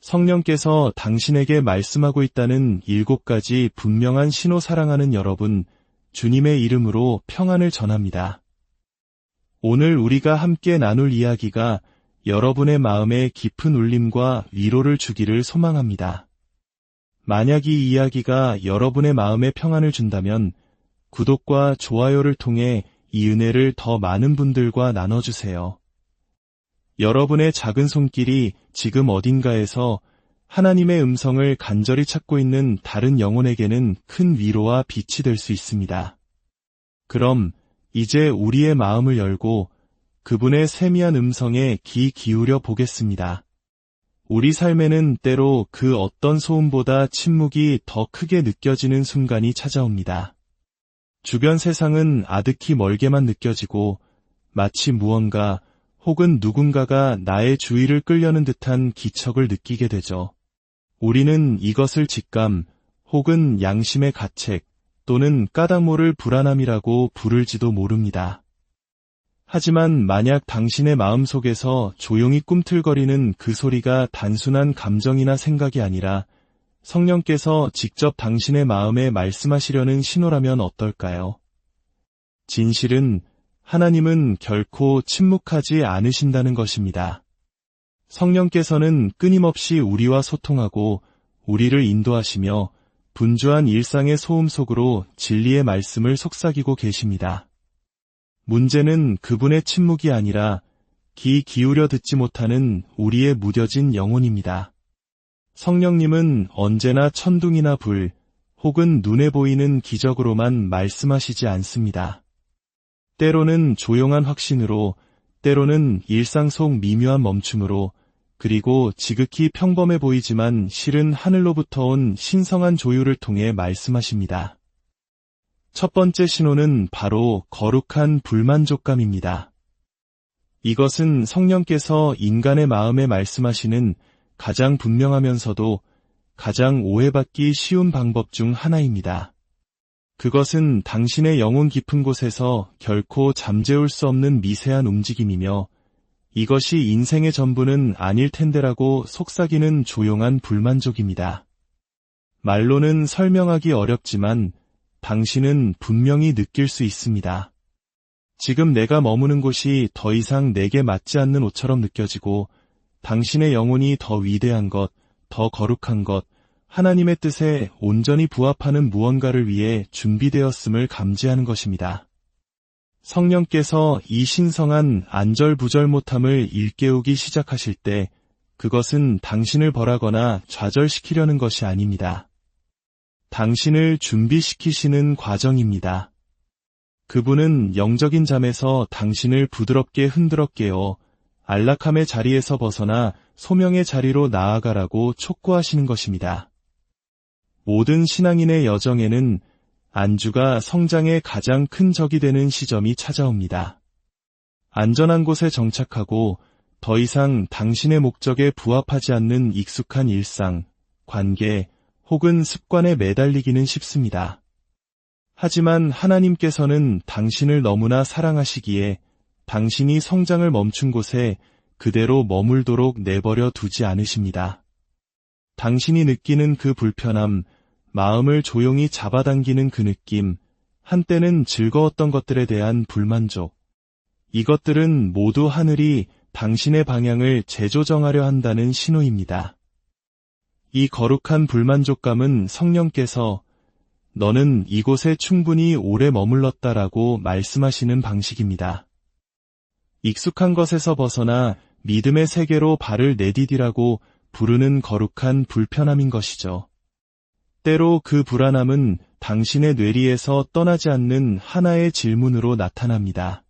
성령께서 당신에게 말씀하고 있다는 7가지 분명한 신호. 사랑하는 여러분, 주님의 이름으로 평안을 전합니다. 오늘 우리가 함께 나눌 이야기가 여러분의 마음에 깊은 울림과 위로를 주기를 소망합니다. 만약 이 이야기가 여러분의 마음에 평안을 준다면 구독과 좋아요를 통해 이 은혜를 더 많은 분들과 나눠주세요. 여러분의 작은 손길이 지금 어딘가에서 하나님의 음성을 간절히 찾고 있는 다른 영혼에게는 큰 위로와 빛이 될 수 있습니다. 그럼 이제 우리의 마음을 열고 그분의 세미한 음성에 귀 기울여 보겠습니다. 우리 삶에는 때로 그 어떤 소음보다 침묵이 더 크게 느껴지는 순간이 찾아옵니다. 주변 세상은 아득히 멀게만 느껴지고 마치 무언가 혹은 누군가가 나의 주의를 끌려는 듯한 기척을 느끼게 되죠. 우리는 이것을 직감 혹은 양심의 가책 또는 까닭 모를 불안함이라고 부를지도 모릅니다. 하지만 만약 당신의 마음속에서 조용히 꿈틀거리는 그 소리가 단순한 감정이나 생각이 아니라 성령께서 직접 당신의 마음에 말씀하시려는 신호라면 어떨까요? 진실은 하나님은 결코 침묵하지 않으신다는 것입니다. 성령께서는 끊임없이 우리와 소통하고 우리를 인도하시며 분주한 일상의 소음 속으로 진리의 말씀을 속삭이고 계십니다. 문제는 그분의 침묵이 아니라 귀 기울여 듣지 못하는 우리의 무뎌진 영혼입니다. 성령님은 언제나 천둥이나 불 혹은 눈에 보이는 기적으로만 말씀하시지 않습니다. 때로는 조용한 확신으로, 때로는 일상 속 미묘한 멈춤으로, 그리고 지극히 평범해 보이지만 실은 하늘로부터 온 신성한 조율을 통해 말씀하십니다. 첫 번째 신호는 바로 거룩한 불만족감입니다. 이것은 성령께서 인간의 마음에 말씀하시는 가장 분명하면서도 가장 오해받기 쉬운 방법 중 하나입니다. 그것은 당신의 영혼 깊은 곳에서 결코 잠재울 수 없는 미세한 움직임이며 이것이 인생의 전부는 아닐 텐데라고 속삭이는 조용한 불만족입니다. 말로는 설명하기 어렵지만 당신은 분명히 느낄 수 있습니다. 지금 내가 머무는 곳이 더 이상 내게 맞지 않는 옷처럼 느껴지고 당신의 영혼이 더 위대한 것, 더 거룩한 것, 하나님의 뜻에 온전히 부합하는 무언가를 위해 준비되었음을 감지하는 것입니다. 성령께서 이 신성한 안절부절 못함을 일깨우기 시작하실 때 그것은 당신을 벌하거나 좌절시키려는 것이 아닙니다. 당신을 준비시키시는 과정입니다. 그분은 영적인 잠에서 당신을 부드럽게 흔들어 깨어 안락함의 자리에서 벗어나 소명의 자리로 나아가라고 촉구하시는 것입니다. 모든 신앙인의 여정에는 안주가 성장의 가장 큰 적이 되는 시점이 찾아옵니다. 안전한 곳에 정착하고 더 이상 당신의 목적에 부합하지 않는 익숙한 일상, 관계 혹은 습관에 매달리기는 쉽습니다. 하지만 하나님께서는 당신을 너무나 사랑하시기에 당신이 성장을 멈춘 곳에 그대로 머물도록 내버려 두지 않으십니다. 당신이 느끼는 그 불편함, 마음을 조용히 잡아당기는 그 느낌, 한때는 즐거웠던 것들에 대한 불만족. 이것들은 모두 하늘이 당신의 방향을 재조정하려 한다는 신호입니다. 이 거룩한 불만족감은 성령께서 너는 이곳에 충분히 오래 머물렀다라고 말씀하시는 방식입니다. 익숙한 것에서 벗어나 믿음의 세계로 발을 내디디라고 부르는 거룩한 불편함인 것이죠. 때로 그 불안함은 당신의 뇌리에서 떠나지 않는 하나의 질문으로 나타납니다.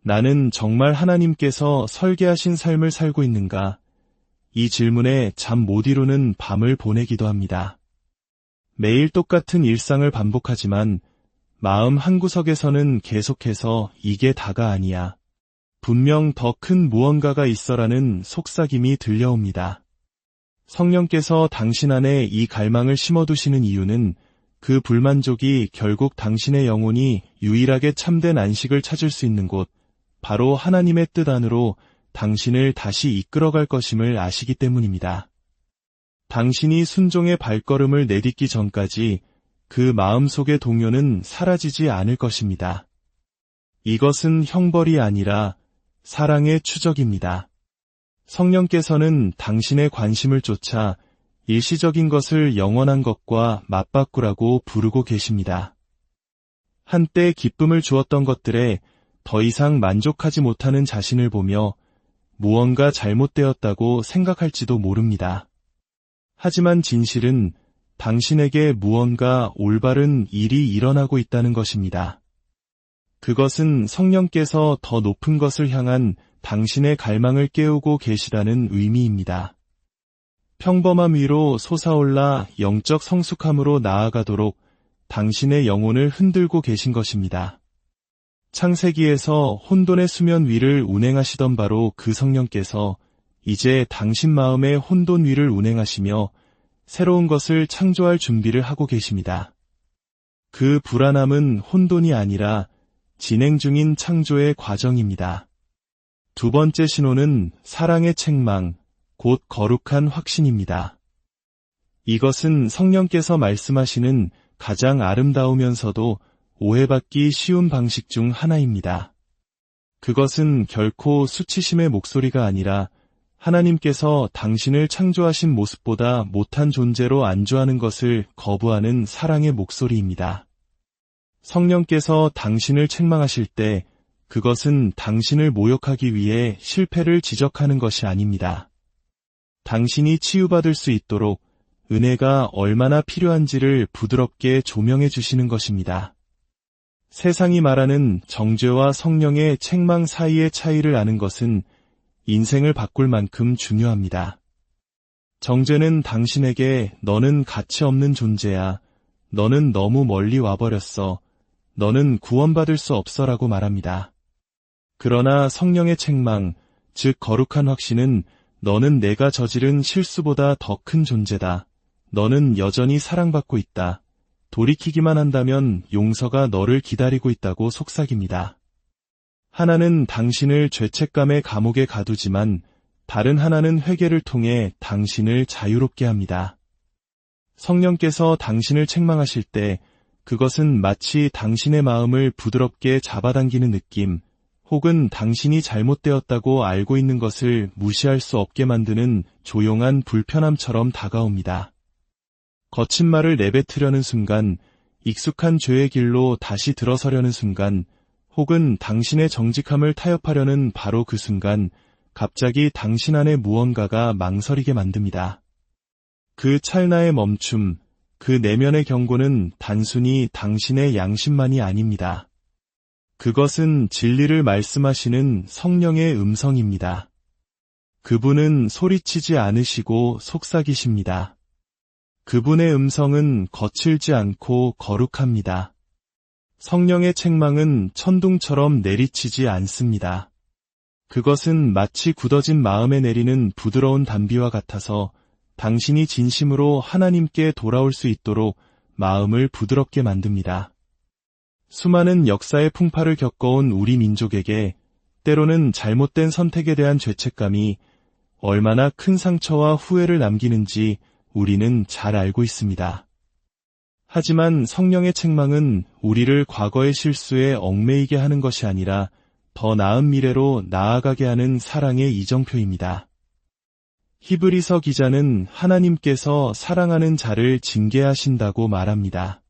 나는 정말 하나님께서 설계하신 삶을 살고 있는가? 이 질문에 잠 못 이루는 밤을 보내기도 합니다. 매일 똑같은 일상을 반복하지만 마음 한구석에서는 계속해서 이게 다가 아니야. 분명 더 큰 무언가가 있어라는 속삭임이 들려옵니다. 성령께서 당신 안에 이 갈망을 심어두시는 이유는 그 불만족이 결국 당신의 영혼이 유일하게 참된 안식을 찾을 수 있는 곳, 바로 하나님의 뜻 안으로 당신을 다시 이끌어갈 것임을 아시기 때문입니다. 당신이 순종의 발걸음을 내딛기 전까지 그 마음속의 동요는 사라지지 않을 것입니다. 이것은 형벌이 아니라 사랑의 추적입니다. 성령께서는 당신의 관심을 쫓아 일시적인 것을 영원한 것과 맞바꾸라고 부르고 계십니다. 한때 기쁨을 주었던 것들에 더 이상 만족하지 못하는 자신을 보며 무언가 잘못되었다고 생각할지도 모릅니다. 하지만 진실은 당신에게 무언가 올바른 일이 일어나고 있다는 것입니다. 그것은 성령께서 더 높은 것을 향한 당신의 갈망을 깨우고 계시다는 의미입니다. 평범함 위로 솟아올라 영적 성숙함으로 나아가도록 당신의 영혼을 흔들고 계신 것입니다. 창세기에서 혼돈의 수면 위를 운행하시던 바로 그 성령께서 이제 당신 마음의 혼돈 위를 운행하시며 새로운 것을 창조할 준비를 하고 계십니다. 그 불안함은 혼돈이 아니라 진행 중인 창조의 과정입니다. 두 번째 신호는 사랑의 책망, 곧 거룩한 확신입니다. 이것은 성령께서 말씀하시는 가장 아름다우면서도 오해받기 쉬운 방식 중 하나입니다. 그것은 결코 수치심의 목소리가 아니라 하나님께서 당신을 창조하신 모습보다 못한 존재로 안주하는 것을 거부하는 사랑의 목소리입니다. 성령께서 당신을 책망하실 때 그것은 당신을 모욕하기 위해 실패를 지적하는 것이 아닙니다. 당신이 치유받을 수 있도록 은혜가 얼마나 필요한지를 부드럽게 조명해 주시는 것입니다. 세상이 말하는 정죄와 성령의 책망 사이의 차이를 아는 것은 인생을 바꿀 만큼 중요합니다. 정죄는 당신에게 너는 가치 없는 존재야. 너는 너무 멀리 와버렸어. 너는 구원받을 수 없어라고 말합니다. 그러나 성령의 책망, 즉 거룩한 확신은 너는 내가 저지른 실수보다 더 큰 존재다. 너는 여전히 사랑받고 있다. 돌이키기만 한다면 용서가 너를 기다리고 있다고 속삭입니다. 하나는 당신을 죄책감의 감옥에 가두지만 다른 하나는 회개를 통해 당신을 자유롭게 합니다. 성령께서 당신을 책망하실 때 그것은 마치 당신의 마음을 부드럽게 잡아당기는 느낌, 혹은 당신이 잘못되었다고 알고 있는 것을 무시할 수 없게 만드는 조용한 불편함처럼 다가옵니다. 거친 말을 내뱉으려는 순간, 익숙한 죄의 길로 다시 들어서려는 순간, 혹은 당신의 정직함을 타협하려는 바로 그 순간, 갑자기 당신 안에 무언가가 망설이게 만듭니다. 그 찰나의 멈춤, 그 내면의 경고는 단순히 당신의 양심만이 아닙니다. 그것은 진리를 말씀하시는 성령의 음성입니다. 그분은 소리치지 않으시고 속삭이십니다. 그분의 음성은 거칠지 않고 거룩합니다. 성령의 책망은 천둥처럼 내리치지 않습니다. 그것은 마치 굳어진 마음에 내리는 부드러운 단비와 같아서 당신이 진심으로 하나님께 돌아올 수 있도록 마음을 부드럽게 만듭니다. 수많은 역사의 풍파를 겪어온 우리 민족에게 때로는 잘못된 선택에 대한 죄책감이 얼마나 큰 상처와 후회를 남기는지 우리는 잘 알고 있습니다. 하지만 성령의 책망은 우리를 과거의 실수에 얽매이게 하는 것이 아니라 더 나은 미래로 나아가게 하는 사랑의 이정표입니다. 히브리서 기자는 하나님께서 사랑하는 자를 징계하신다고 말합니다.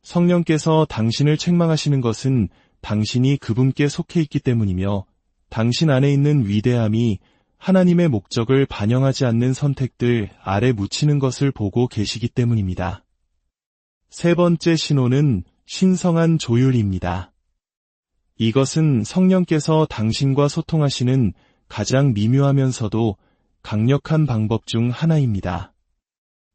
성령께서 당신을 책망하시는 것은 당신이 그분께 속해 있기 때문이며 당신 안에 있는 위대함이 하나님의 목적을 반영하지 않는 선택들 아래 묻히는 것을 보고 계시기 때문입니다. 세 번째 신호는 신성한 조율입니다. 이것은 성령께서 당신과 소통하시는 가장 미묘하면서도 강력한 방법 중 하나입니다.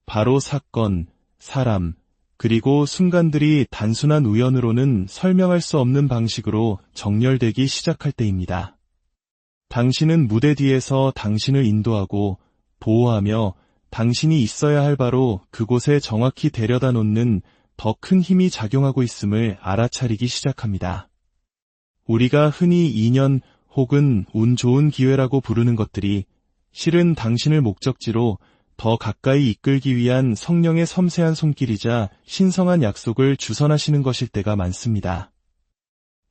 바로 사건, 사람, 그리고 순간들이 단순한 우연으로는 설명할 수 없는 방식으로 정렬되기 시작할 때입니다. 당신은 무대 뒤에서 당신을 인도하고 보호하며 당신이 있어야 할 바로 그곳에 정확히 데려다 놓는 더 큰 힘이 작용하고 있음을 알아차리기 시작합니다. 우리가 흔히 인연 혹은 운 좋은 기회라고 부르는 것들이 실은 당신을 목적지로 더 가까이 이끌기 위한 성령의 섬세한 손길이자 신성한 약속을 주선하시는 것일 때가 많습니다.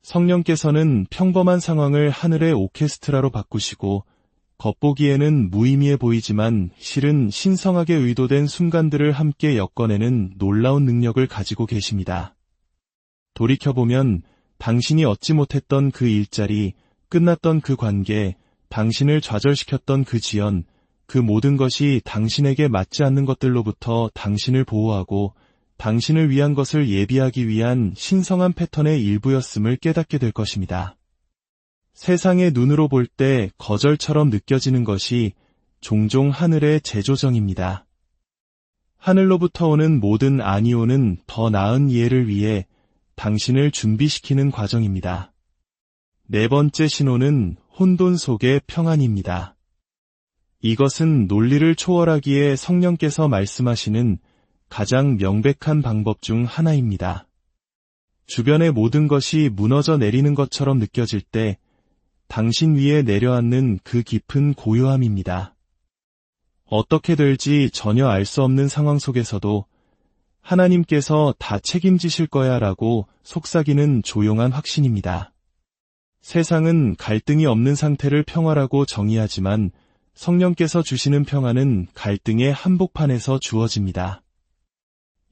성령께서는 평범한 상황을 하늘의 오케스트라로 바꾸시고 겉보기에는 무의미해 보이지만 실은 신성하게 의도된 순간들을 함께 엮어내는 놀라운 능력을 가지고 계십니다. 돌이켜보면 당신이 얻지 못했던 그 일자리, 끝났던 그 관계, 당신을 좌절시켰던 그 지연, 그 모든 것이 당신에게 맞지 않는 것들로부터 당신을 보호하고 당신을 위한 것을 예비하기 위한 신성한 패턴의 일부였음을 깨닫게 될 것입니다. 세상의 눈으로 볼 때 거절처럼 느껴지는 것이 종종 하늘의 재조정입니다. 하늘로부터 오는 모든 아니오는 더 나은 이해를 위해 당신을 준비시키는 과정입니다. 네 번째 신호는 혼돈 속의 평안입니다. 이것은 논리를 초월하기에 성령께서 말씀하시는 가장 명백한 방법 중 하나입니다. 주변의 모든 것이 무너져 내리는 것처럼 느껴질 때 당신 위에 내려앉는 그 깊은 고요함입니다. 어떻게 될지 전혀 알 수 없는 상황 속에서도 하나님께서 다 책임지실 거야 라고 속삭이는 조용한 확신입니다. 세상은 갈등이 없는 상태를 평화라고 정의하지만 성령께서 주시는 평안은 갈등의 한복판에서 주어집니다.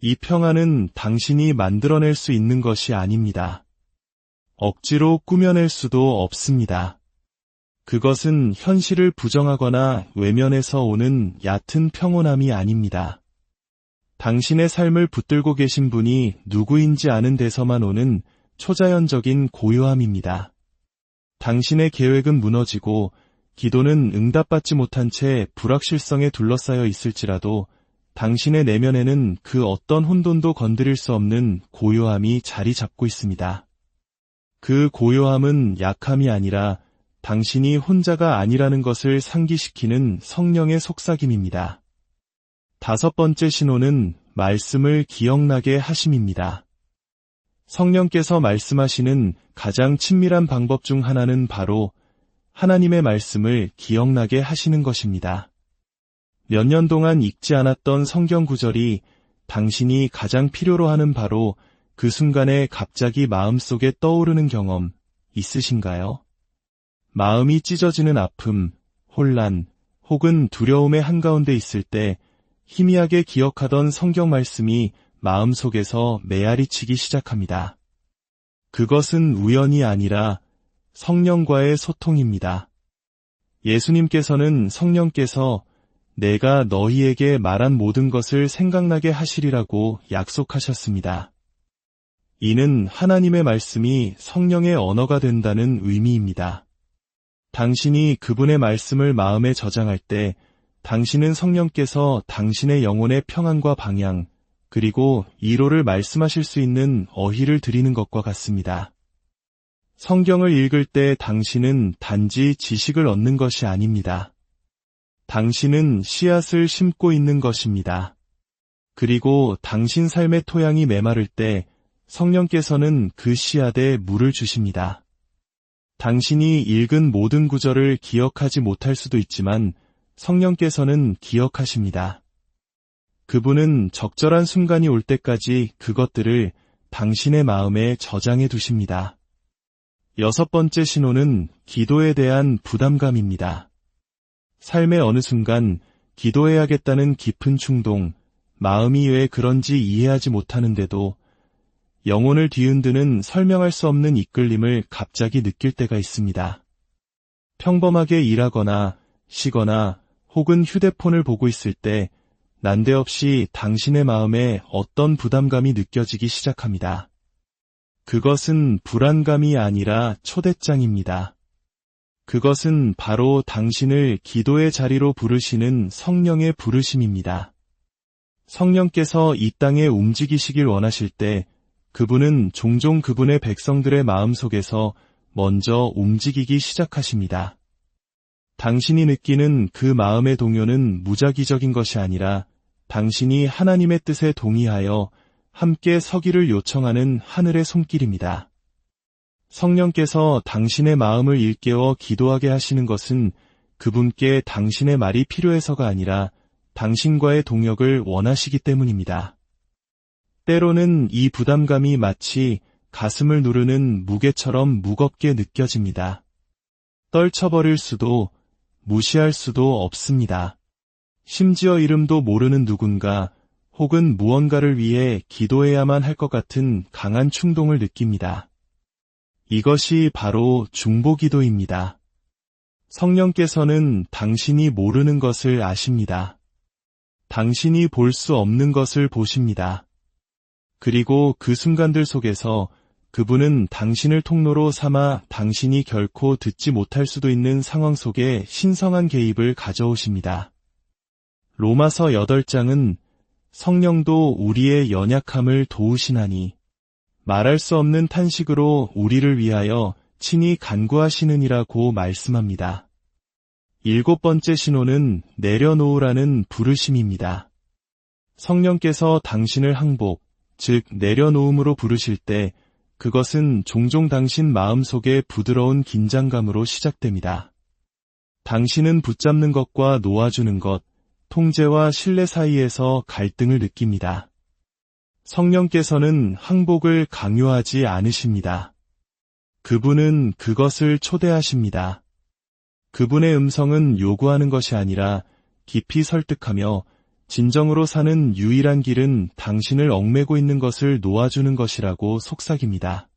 이 평안은 당신이 만들어낼 수 있는 것이 아닙니다. 억지로 꾸며낼 수도 없습니다. 그것은 현실을 부정하거나 외면해서 오는 얕은 평온함이 아닙니다. 당신의 삶을 붙들고 계신 분이 누구인지 아는 데서만 오는 초자연적인 고요함입니다. 당신의 계획은 무너지고 기도는 응답받지 못한 채 불확실성에 둘러싸여 있을지라도 당신의 내면에는 그 어떤 혼돈도 건드릴 수 없는 고요함이 자리 잡고 있습니다. 그 고요함은 약함이 아니라 당신이 혼자가 아니라는 것을 상기시키는 성령의 속삭임입니다. 다섯 번째 신호는 말씀을 기억나게 하심입니다. 성령께서 말씀하시는 가장 친밀한 방법 중 하나는 바로 하나님의 말씀을 기억나게 하시는 것입니다. 몇 년 동안 읽지 않았던 성경 구절이 당신이 가장 필요로 하는 바로 그 순간에 갑자기 마음속에 떠오르는 경험 있으신가요? 마음이 찢어지는 아픔, 혼란, 혹은 두려움의 한가운데 있을 때 희미하게 기억하던 성경 말씀이 마음속에서 메아리치기 시작합니다. 그것은 우연이 아니라 성령과의 소통입니다. 예수님께서는 성령께서 내가 너희에게 말한 모든 것을 생각나게 하시리라고 약속하셨습니다. 이는 하나님의 말씀이 성령의 언어가 된다는 의미입니다. 당신이 그분의 말씀을 마음에 저장할 때 당신은 성령께서 당신의 영혼의 평안과 방향, 그리고 이로를 말씀하실 수 있는 어휘를 드리는 것과 같습니다. 성경을 읽을 때 당신은 단지 지식을 얻는 것이 아닙니다. 당신은 씨앗을 심고 있는 것입니다. 그리고 당신 삶의 토양이 메마를 때 성령께서는 그 씨앗에 물을 주십니다. 당신이 읽은 모든 구절을 기억하지 못할 수도 있지만 성령께서는 기억하십니다. 그분은 적절한 순간이 올 때까지 그것들을 당신의 마음에 저장해 두십니다. 여섯 번째 신호는 기도에 대한 부담감입니다. 삶의 어느 순간 기도해야겠다는 깊은 충동, 마음이 왜 그런지 이해하지 못하는데도 영혼을 뒤흔드는 설명할 수 없는 이끌림을 갑자기 느낄 때가 있습니다. 평범하게 일하거나 쉬거나 혹은 휴대폰을 보고 있을 때 난데없이 당신의 마음에 어떤 부담감이 느껴지기 시작합니다. 그것은 불안감이 아니라 초대장입니다. 그것은 바로 당신을 기도의 자리로 부르시는 성령의 부르심입니다. 성령께서 이 땅에 움직이시길 원하실 때 그분은 종종 그분의 백성들의 마음속에서 먼저 움직이기 시작하십니다. 당신이 느끼는 그 마음의 동요는 무작위적인 것이 아니라 당신이 하나님의 뜻에 동의하여 함께 서기를 요청하는 하늘의 손길입니다. 성령께서 당신의 마음을 일깨워 기도하게 하시는 것은 그분께 당신의 말이 필요해서가 아니라 당신과의 동역을 원하시기 때문입니다. 때로는 이 부담감이 마치 가슴을 누르는 무게처럼 무겁게 느껴집니다. 떨쳐버릴 수도, 무시할 수도 없습니다. 심지어 이름도 모르는 누군가 혹은 무언가를 위해 기도해야만 할 것 같은 강한 충동을 느낍니다. 이것이 바로 중보기도입니다. 성령께서는 당신이 모르는 것을 아십니다. 당신이 볼 수 없는 것을 보십니다. 그리고 그 순간들 속에서 그분은 당신을 통로로 삼아 당신이 결코 듣지 못할 수도 있는 상황 속에 신성한 개입을 가져오십니다. 로마서 8장은 성령도 우리의 연약함을 도우시나니 말할 수 없는 탄식으로 우리를 위하여 친히 간구하시느니라고 말씀합니다. 7번째 신호는 내려놓으라는 부르심입니다. 성령께서 당신을 항복, 즉 내려놓음으로 부르실 때 그것은 종종 당신 마음속의 부드러운 긴장감으로 시작됩니다. 당신은 붙잡는 것과 놓아주는 것, 통제와 신뢰 사이에서 갈등을 느낍니다. 성령께서는 항복을 강요하지 않으십니다. 그분은 그것을 초대하십니다. 그분의 음성은 요구하는 것이 아니라 깊이 설득하며 진정으로 사는 유일한 길은 당신을 얽매고 있는 것을 놓아주는 것이라고 속삭입니다.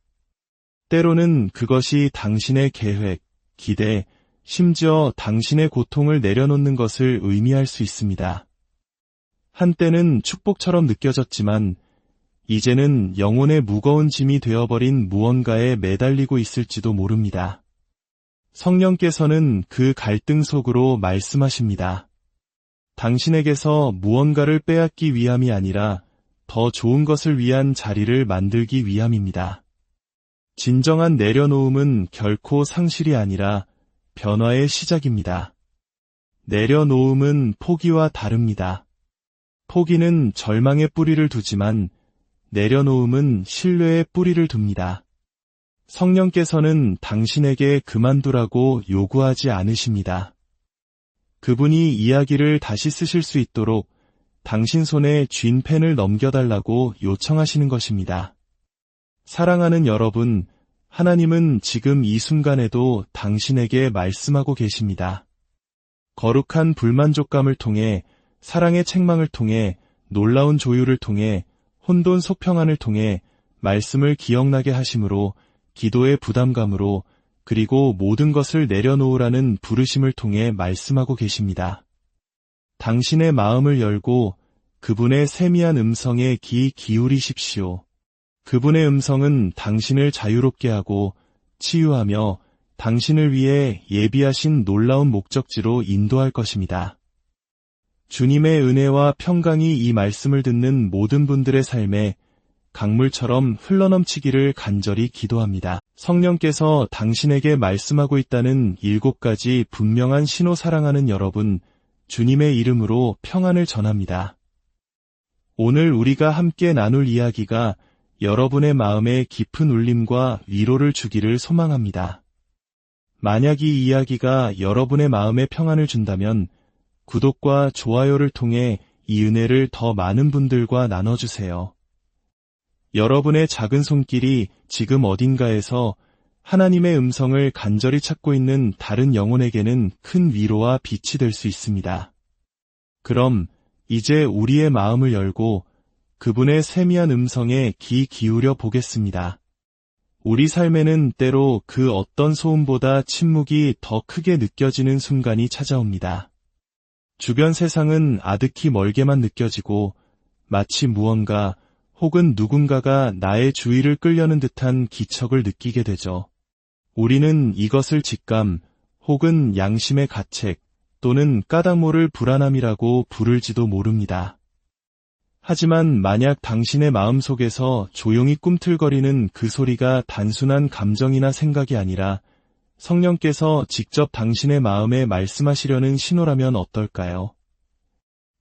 때로는 그것이 당신의 계획, 기대, 심지어 당신의 고통을 내려놓는 것을 의미할 수 있습니다. 한때는 축복처럼 느껴졌지만 이제는 영혼의 무거운 짐이 되어버린 무언가에 매달리고 있을지도 모릅니다. 성령께서는 그 갈등 속으로 말씀하십니다. 당신에게서 무언가를 빼앗기 위함이 아니라 더 좋은 것을 위한 자리를 만들기 위함입니다. 진정한 내려놓음은 결코 상실이 아니라 변화의 시작입니다. 내려놓음은 포기와 다릅니다. 포기는 절망의 뿌리를 두지만 내려놓음은 신뢰의 뿌리를 둡니다. 성령께서는 당신에게 그만두라고 요구하지 않으십니다. 그분이 이야기를 다시 쓰실 수 있도록 당신 손에 쥔 펜을 넘겨달라고 요청하시는 것입니다. 사랑하는 여러분, 하나님은 지금 이 순간에도 당신에게 말씀하고 계십니다. 거룩한 불만족감을 통해, 사랑의 책망을 통해, 놀라운 조율을 통해, 혼돈 속평안을 통해 말씀을 기억나게 하심으로, 기도의 부담감으로, 그리고 모든 것을 내려놓으라는 부르심을 통해 말씀하고 계십니다. 당신의 마음을 열고 그분의 세미한 음성에 귀 기울이십시오. 그분의 음성은 당신을 자유롭게 하고 치유하며 당신을 위해 예비하신 놀라운 목적지로 인도할 것입니다. 주님의 은혜와 평강이 이 말씀을 듣는 모든 분들의 삶에 강물처럼 흘러넘치기를 간절히 기도합니다. 성령께서 당신에게 말씀하고 있다는 7가지 분명한 신호 사랑하는 여러분, 주님의 이름으로 평안을 전합니다. 오늘 우리가 함께 나눌 이야기가 여러분의 마음에 깊은 울림과 위로를 주기를 소망합니다. 만약 이 이야기가 여러분의 마음에 평안을 준다면 구독과 좋아요를 통해 이 은혜를 더 많은 분들과 나눠주세요. 여러분의 작은 손길이 지금 어딘가에서 하나님의 음성을 간절히 찾고 있는 다른 영혼에게는 큰 위로와 빛이 될 수 있습니다. 그럼 이제 우리의 마음을 열고 그분의 세미한 음성에 귀 기울여 보겠습니다. 우리 삶에는 때로 그 어떤 소음보다 침묵이 더 크게 느껴지는 순간이 찾아옵니다. 주변 세상은 아득히 멀게만 느껴지고 마치 무언가 혹은 누군가가 나의 주의를 끌려는 듯한 기척을 느끼게 되죠. 우리는 이것을 직감 혹은 양심의 가책 또는 까닭 모를 불안함이라고 부를지도 모릅니다. 하지만 만약 당신의 마음속에서 조용히 꿈틀거리는 그 소리가 단순한 감정이나 생각이 아니라 성령께서 직접 당신의 마음에 말씀하시려는 신호라면 어떨까요?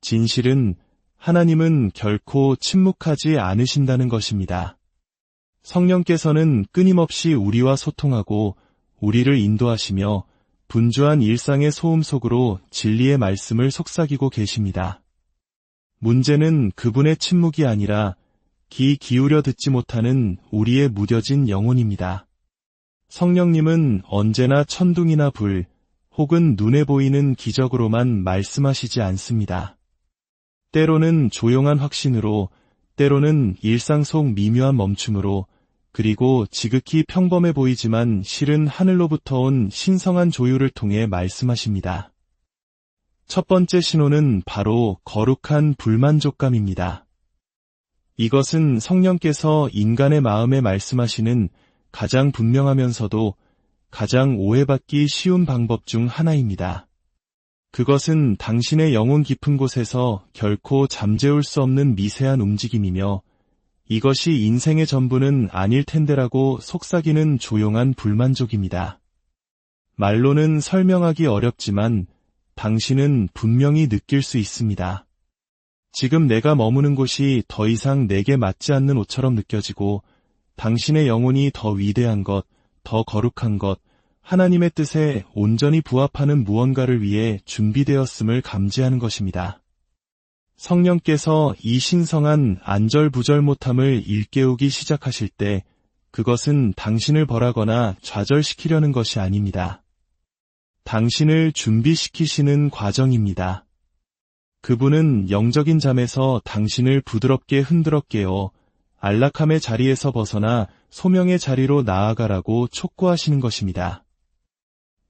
진실은 하나님은 결코 침묵하지 않으신다는 것입니다. 성령께서는 끊임없이 우리와 소통하고 우리를 인도하시며 분주한 일상의 소음 속으로 진리의 말씀을 속삭이고 계십니다. 문제는 그분의 침묵이 아니라 귀 기울여 듣지 못하는 우리의 무뎌진 영혼입니다. 성령님은 언제나 천둥이나 불, 혹은 눈에 보이는 기적으로만 말씀하시지 않습니다. 때로는 조용한 확신으로, 때로는 일상 속 미묘한 멈춤으로, 그리고 지극히 평범해 보이지만 실은 하늘로부터 온 신성한 조율을 통해 말씀하십니다. 첫 번째 신호는 바로 거룩한 불만족감입니다. 이것은 성령께서 인간의 마음에 말씀하시는 가장 분명하면서도 가장 오해받기 쉬운 방법 중 하나입니다. 그것은 당신의 영혼 깊은 곳에서 결코 잠재울 수 없는 미세한 움직임이며 이것이 인생의 전부는 아닐 텐데라고 속삭이는 조용한 불만족입니다. 말로는 설명하기 어렵지만 당신은 분명히 느낄 수 있습니다. 지금 내가 머무는 곳이 더 이상 내게 맞지 않는 옷처럼 느껴지고 당신의 영혼이 더 위대한 것, 더 거룩한 것, 하나님의 뜻에 온전히 부합하는 무언가를 위해 준비되었음을 감지하는 것입니다. 성령께서 이 신성한 안절부절 못함을 일깨우기 시작하실 때 그것은 당신을 벌하거나 좌절시키려는 것이 아닙니다. 당신을 준비시키시는 과정입니다. 그분은 영적인 잠에서 당신을 부드럽게 흔들어 깨어 안락함의 자리에서 벗어나 소명의 자리로 나아가라고 촉구하시는 것입니다.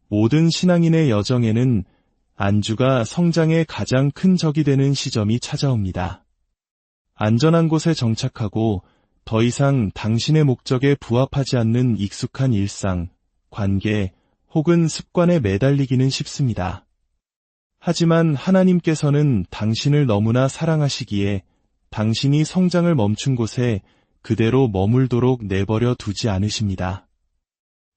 모든 신앙인의 여정에는 안주가 성장의 가장 큰 적이 되는 시점이 찾아옵니다. 안전한 곳에 정착하고 더 이상 당신의 목적에 부합하지 않는 익숙한 일상, 관계 혹은 습관에 매달리기는 쉽습니다. 하지만 하나님께서는 당신을 너무나 사랑하시기에 당신이 성장을 멈춘 곳에 그대로 머물도록 내버려 두지 않으십니다.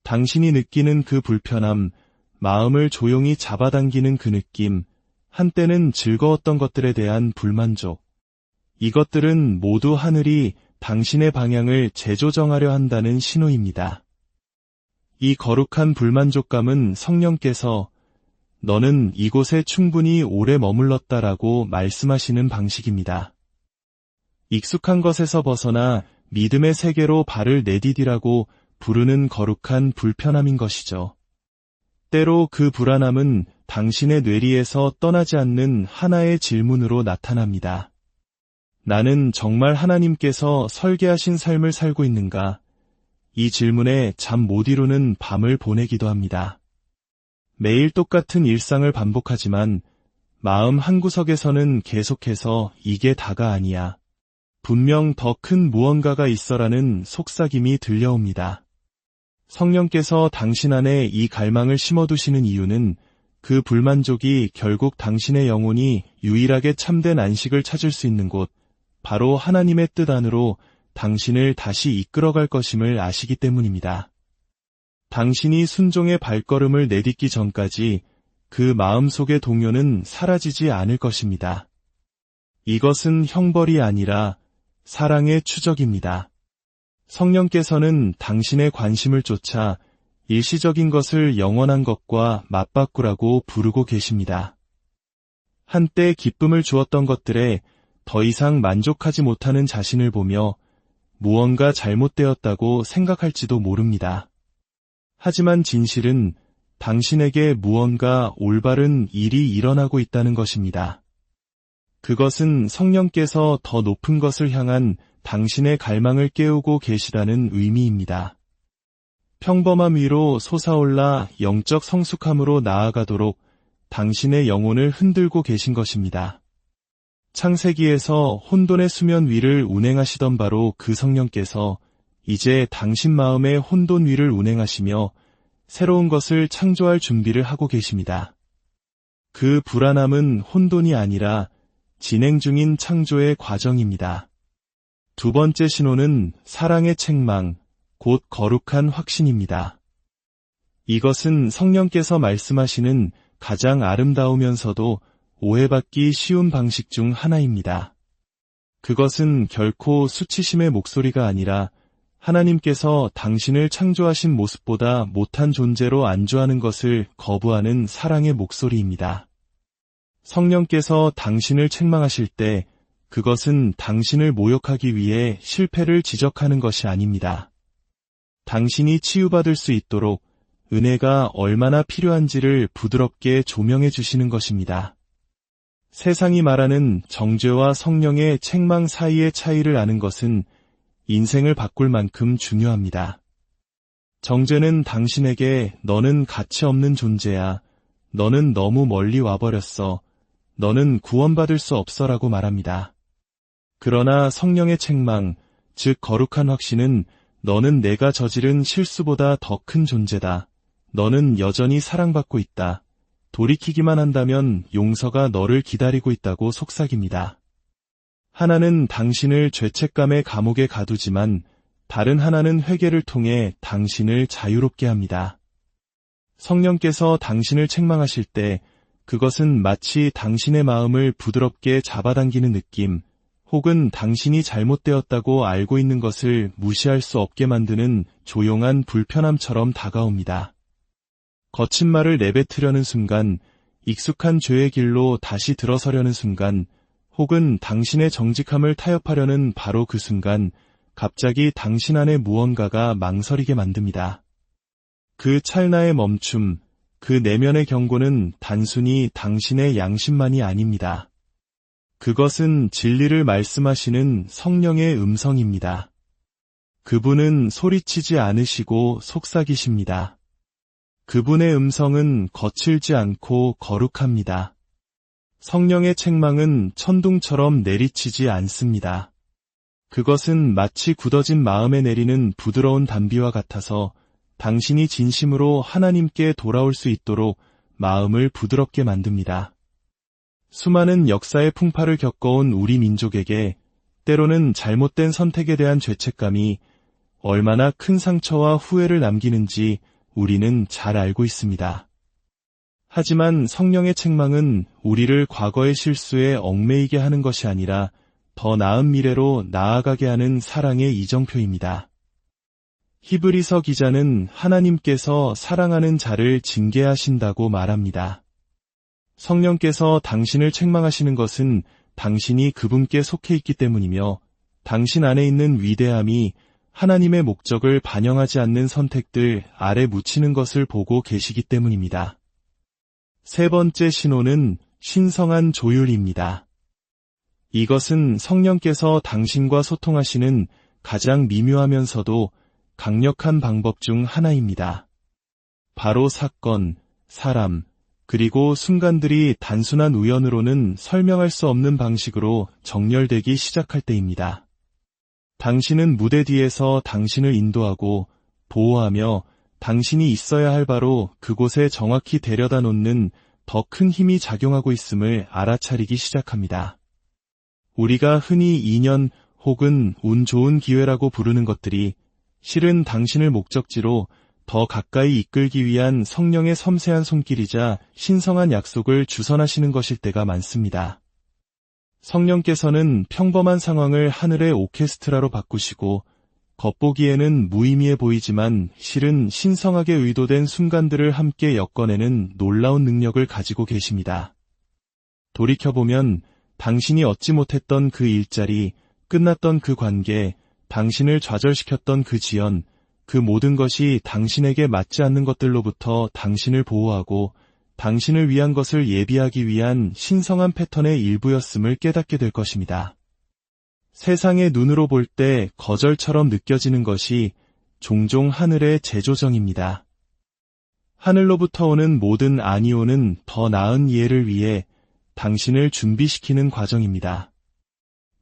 당신이 느끼는 그 불편함, 마음을 조용히 잡아당기는 그 느낌, 한때는 즐거웠던 것들에 대한 불만족. 이것들은 모두 하늘이 당신의 방향을 재조정하려 한다는 신호입니다. 이 거룩한 불만족감은 성령께서 너는 이곳에 충분히 오래 머물렀다라고 말씀하시는 방식입니다. 익숙한 것에서 벗어나 믿음의 세계로 발을 내디디라고 부르는 거룩한 불편함인 것이죠. 때로 그 불안함은 당신의 뇌리에서 떠나지 않는 하나의 질문으로 나타납니다. 나는 정말 하나님께서 설계하신 삶을 살고 있는가? 이 질문에 잠 못 이루는 밤을 보내기도 합니다. 매일 똑같은 일상을 반복하지만 마음 한구석에서는 계속해서 이게 다가 아니야. 분명 더 큰 무언가가 있어라는 속삭임이 들려옵니다. 성령께서 당신 안에 이 갈망을 심어두시는 이유는 그 불만족이 결국 당신의 영혼이 유일하게 참된 안식을 찾을 수 있는 곳, 바로 하나님의 뜻 안으로 당신을 다시 이끌어갈 것임을 아시기 때문입니다. 당신이 순종의 발걸음을 내딛기 전까지 그 마음속의 동요는 사라지지 않을 것입니다. 이것은 형벌이 아니라 사랑의 추적입니다. 성령께서는 당신의 관심을 쫓아 일시적인 것을 영원한 것과 맞바꾸라고 부르고 계십니다. 한때 기쁨을 주었던 것들에 더 이상 만족하지 못하는 자신을 보며 무언가 잘못되었다고 생각할지도 모릅니다. 하지만 진실은 당신에게 무언가 올바른 일이 일어나고 있다는 것입니다. 그것은 성령께서 더 높은 것을 향한 당신의 갈망을 깨우고 계시다는 의미입니다. 평범함 위로 솟아올라 영적 성숙함으로 나아가도록 당신의 영혼을 흔들고 계신 것입니다. 창세기에서 혼돈의 수면 위를 운행하시던 바로 그 성령께서 이제 당신 마음의 혼돈 위를 운행하시며 새로운 것을 창조할 준비를 하고 계십니다. 그 불안함은 혼돈이 아니라 진행 중인 창조의 과정입니다. 두 번째 신호는 사랑의 책망, 곧 거룩한 확신입니다. 이것은 성령께서 말씀하시는 가장 아름다우면서도 오해받기 쉬운 방식 중 하나입니다. 그것은 결코 수치심의 목소리가 아니라 하나님께서 당신을 창조하신 모습보다 못한 존재로 안주하는 것을 거부하는 사랑의 목소리입니다. 성령께서 당신을 책망하실 때 그것은 당신을 모욕하기 위해 실패를 지적하는 것이 아닙니다. 당신이 치유받을 수 있도록 은혜가 얼마나 필요한지를 부드럽게 조명해 주시는 것입니다. 세상이 말하는 정죄와 성령의 책망 사이의 차이를 아는 것은 인생을 바꿀 만큼 중요합니다. 정죄는 당신에게 너는 가치 없는 존재야. 너는 너무 멀리 와버렸어. 너는 구원받을 수 없어라고 말합니다. 그러나 성령의 책망, 즉 거룩한 확신은 너는 내가 저지른 실수보다 더 큰 존재다. 너는 여전히 사랑받고 있다. 돌이키기만 한다면 용서가 너를 기다리고 있다고 속삭입니다. 하나는 당신을 죄책감의 감옥에 가두지만 다른 하나는 회개를 통해 당신을 자유롭게 합니다. 성령께서 당신을 책망하실 때 그것은 마치 당신의 마음을 부드럽게 잡아당기는 느낌, 혹은 당신이 잘못되었다고 알고 있는 것을 무시할 수 없게 만드는 조용한 불편함처럼 다가옵니다. 거친 말을 내뱉으려는 순간, 익숙한 죄의 길로 다시 들어서려는 순간, 혹은 당신의 정직함을 타협하려는 바로 그 순간, 갑자기 당신 안에 무언가가 망설이게 만듭니다. 그 찰나의 멈춤, 그 내면의 경고는 단순히 당신의 양심만이 아닙니다. 그것은 진리를 말씀하시는 성령의 음성입니다. 그분은 소리치지 않으시고 속삭이십니다. 그분의 음성은 거칠지 않고 거룩합니다. 성령의 책망은 천둥처럼 내리치지 않습니다. 그것은 마치 굳어진 마음에 내리는 부드러운 단비와 같아서 당신이 진심으로 하나님께 돌아올 수 있도록 마음을 부드럽게 만듭니다. 수많은 역사의 풍파를 겪어온 우리 민족에게 때로는 잘못된 선택에 대한 죄책감이 얼마나 큰 상처와 후회를 남기는지 우리는 잘 알고 있습니다. 하지만 성령의 책망은 우리를 과거의 실수에 얽매이게 하는 것이 아니라 더 나은 미래로 나아가게 하는 사랑의 이정표입니다. 히브리서 기자는 하나님께서 사랑하는 자를 징계하신다고 말합니다. 성령께서 당신을 책망하시는 것은 당신이 그분께 속해 있기 때문이며 당신 안에 있는 위대함이 하나님의 목적을 반영하지 않는 선택들 아래 묻히는 것을 보고 계시기 때문입니다. 세 번째 신호는 신성한 조율입니다. 이것은 성령께서 당신과 소통하시는 가장 미묘하면서도 강력한 방법 중 하나입니다. 바로 사건, 사람, 그리고 순간들이 단순한 우연으로는 설명할 수 없는 방식으로 정렬되기 시작할 때입니다. 당신은 무대 뒤에서 당신을 인도하고 보호하며 당신이 있어야 할 바로 그곳에 정확히 데려다 놓는 더 큰 힘이 작용하고 있음을 알아차리기 시작합니다. 우리가 흔히 인연 혹은 운 좋은 기회라고 부르는 것들이 실은 당신을 목적지로 더 가까이 이끌기 위한 성령의 섬세한 손길이자 신성한 약속을 주선하시는 것일 때가 많습니다. 성령께서는 평범한 상황을 하늘의 오케스트라로 바꾸시고 겉보기에는 무의미해 보이지만 실은 신성하게 의도된 순간들을 함께 엮어내는 놀라운 능력을 가지고 계십니다. 돌이켜보면 당신이 얻지 못했던 그 일자리, 끝났던 그 관계, 당신을 좌절시켰던 그 지연, 그 모든 것이 당신에게 맞지 않는 것들로부터 당신을 보호하고 당신을 위한 것을 예비하기 위한 신성한 패턴의 일부였음을 깨닫게 될 것입니다. 세상의 눈으로 볼 때 거절처럼 느껴지는 것이 종종 하늘의 재조정입니다. 하늘로부터 오는 모든 아니오는 더 나은 이해를 위해 당신을 준비시키는 과정입니다.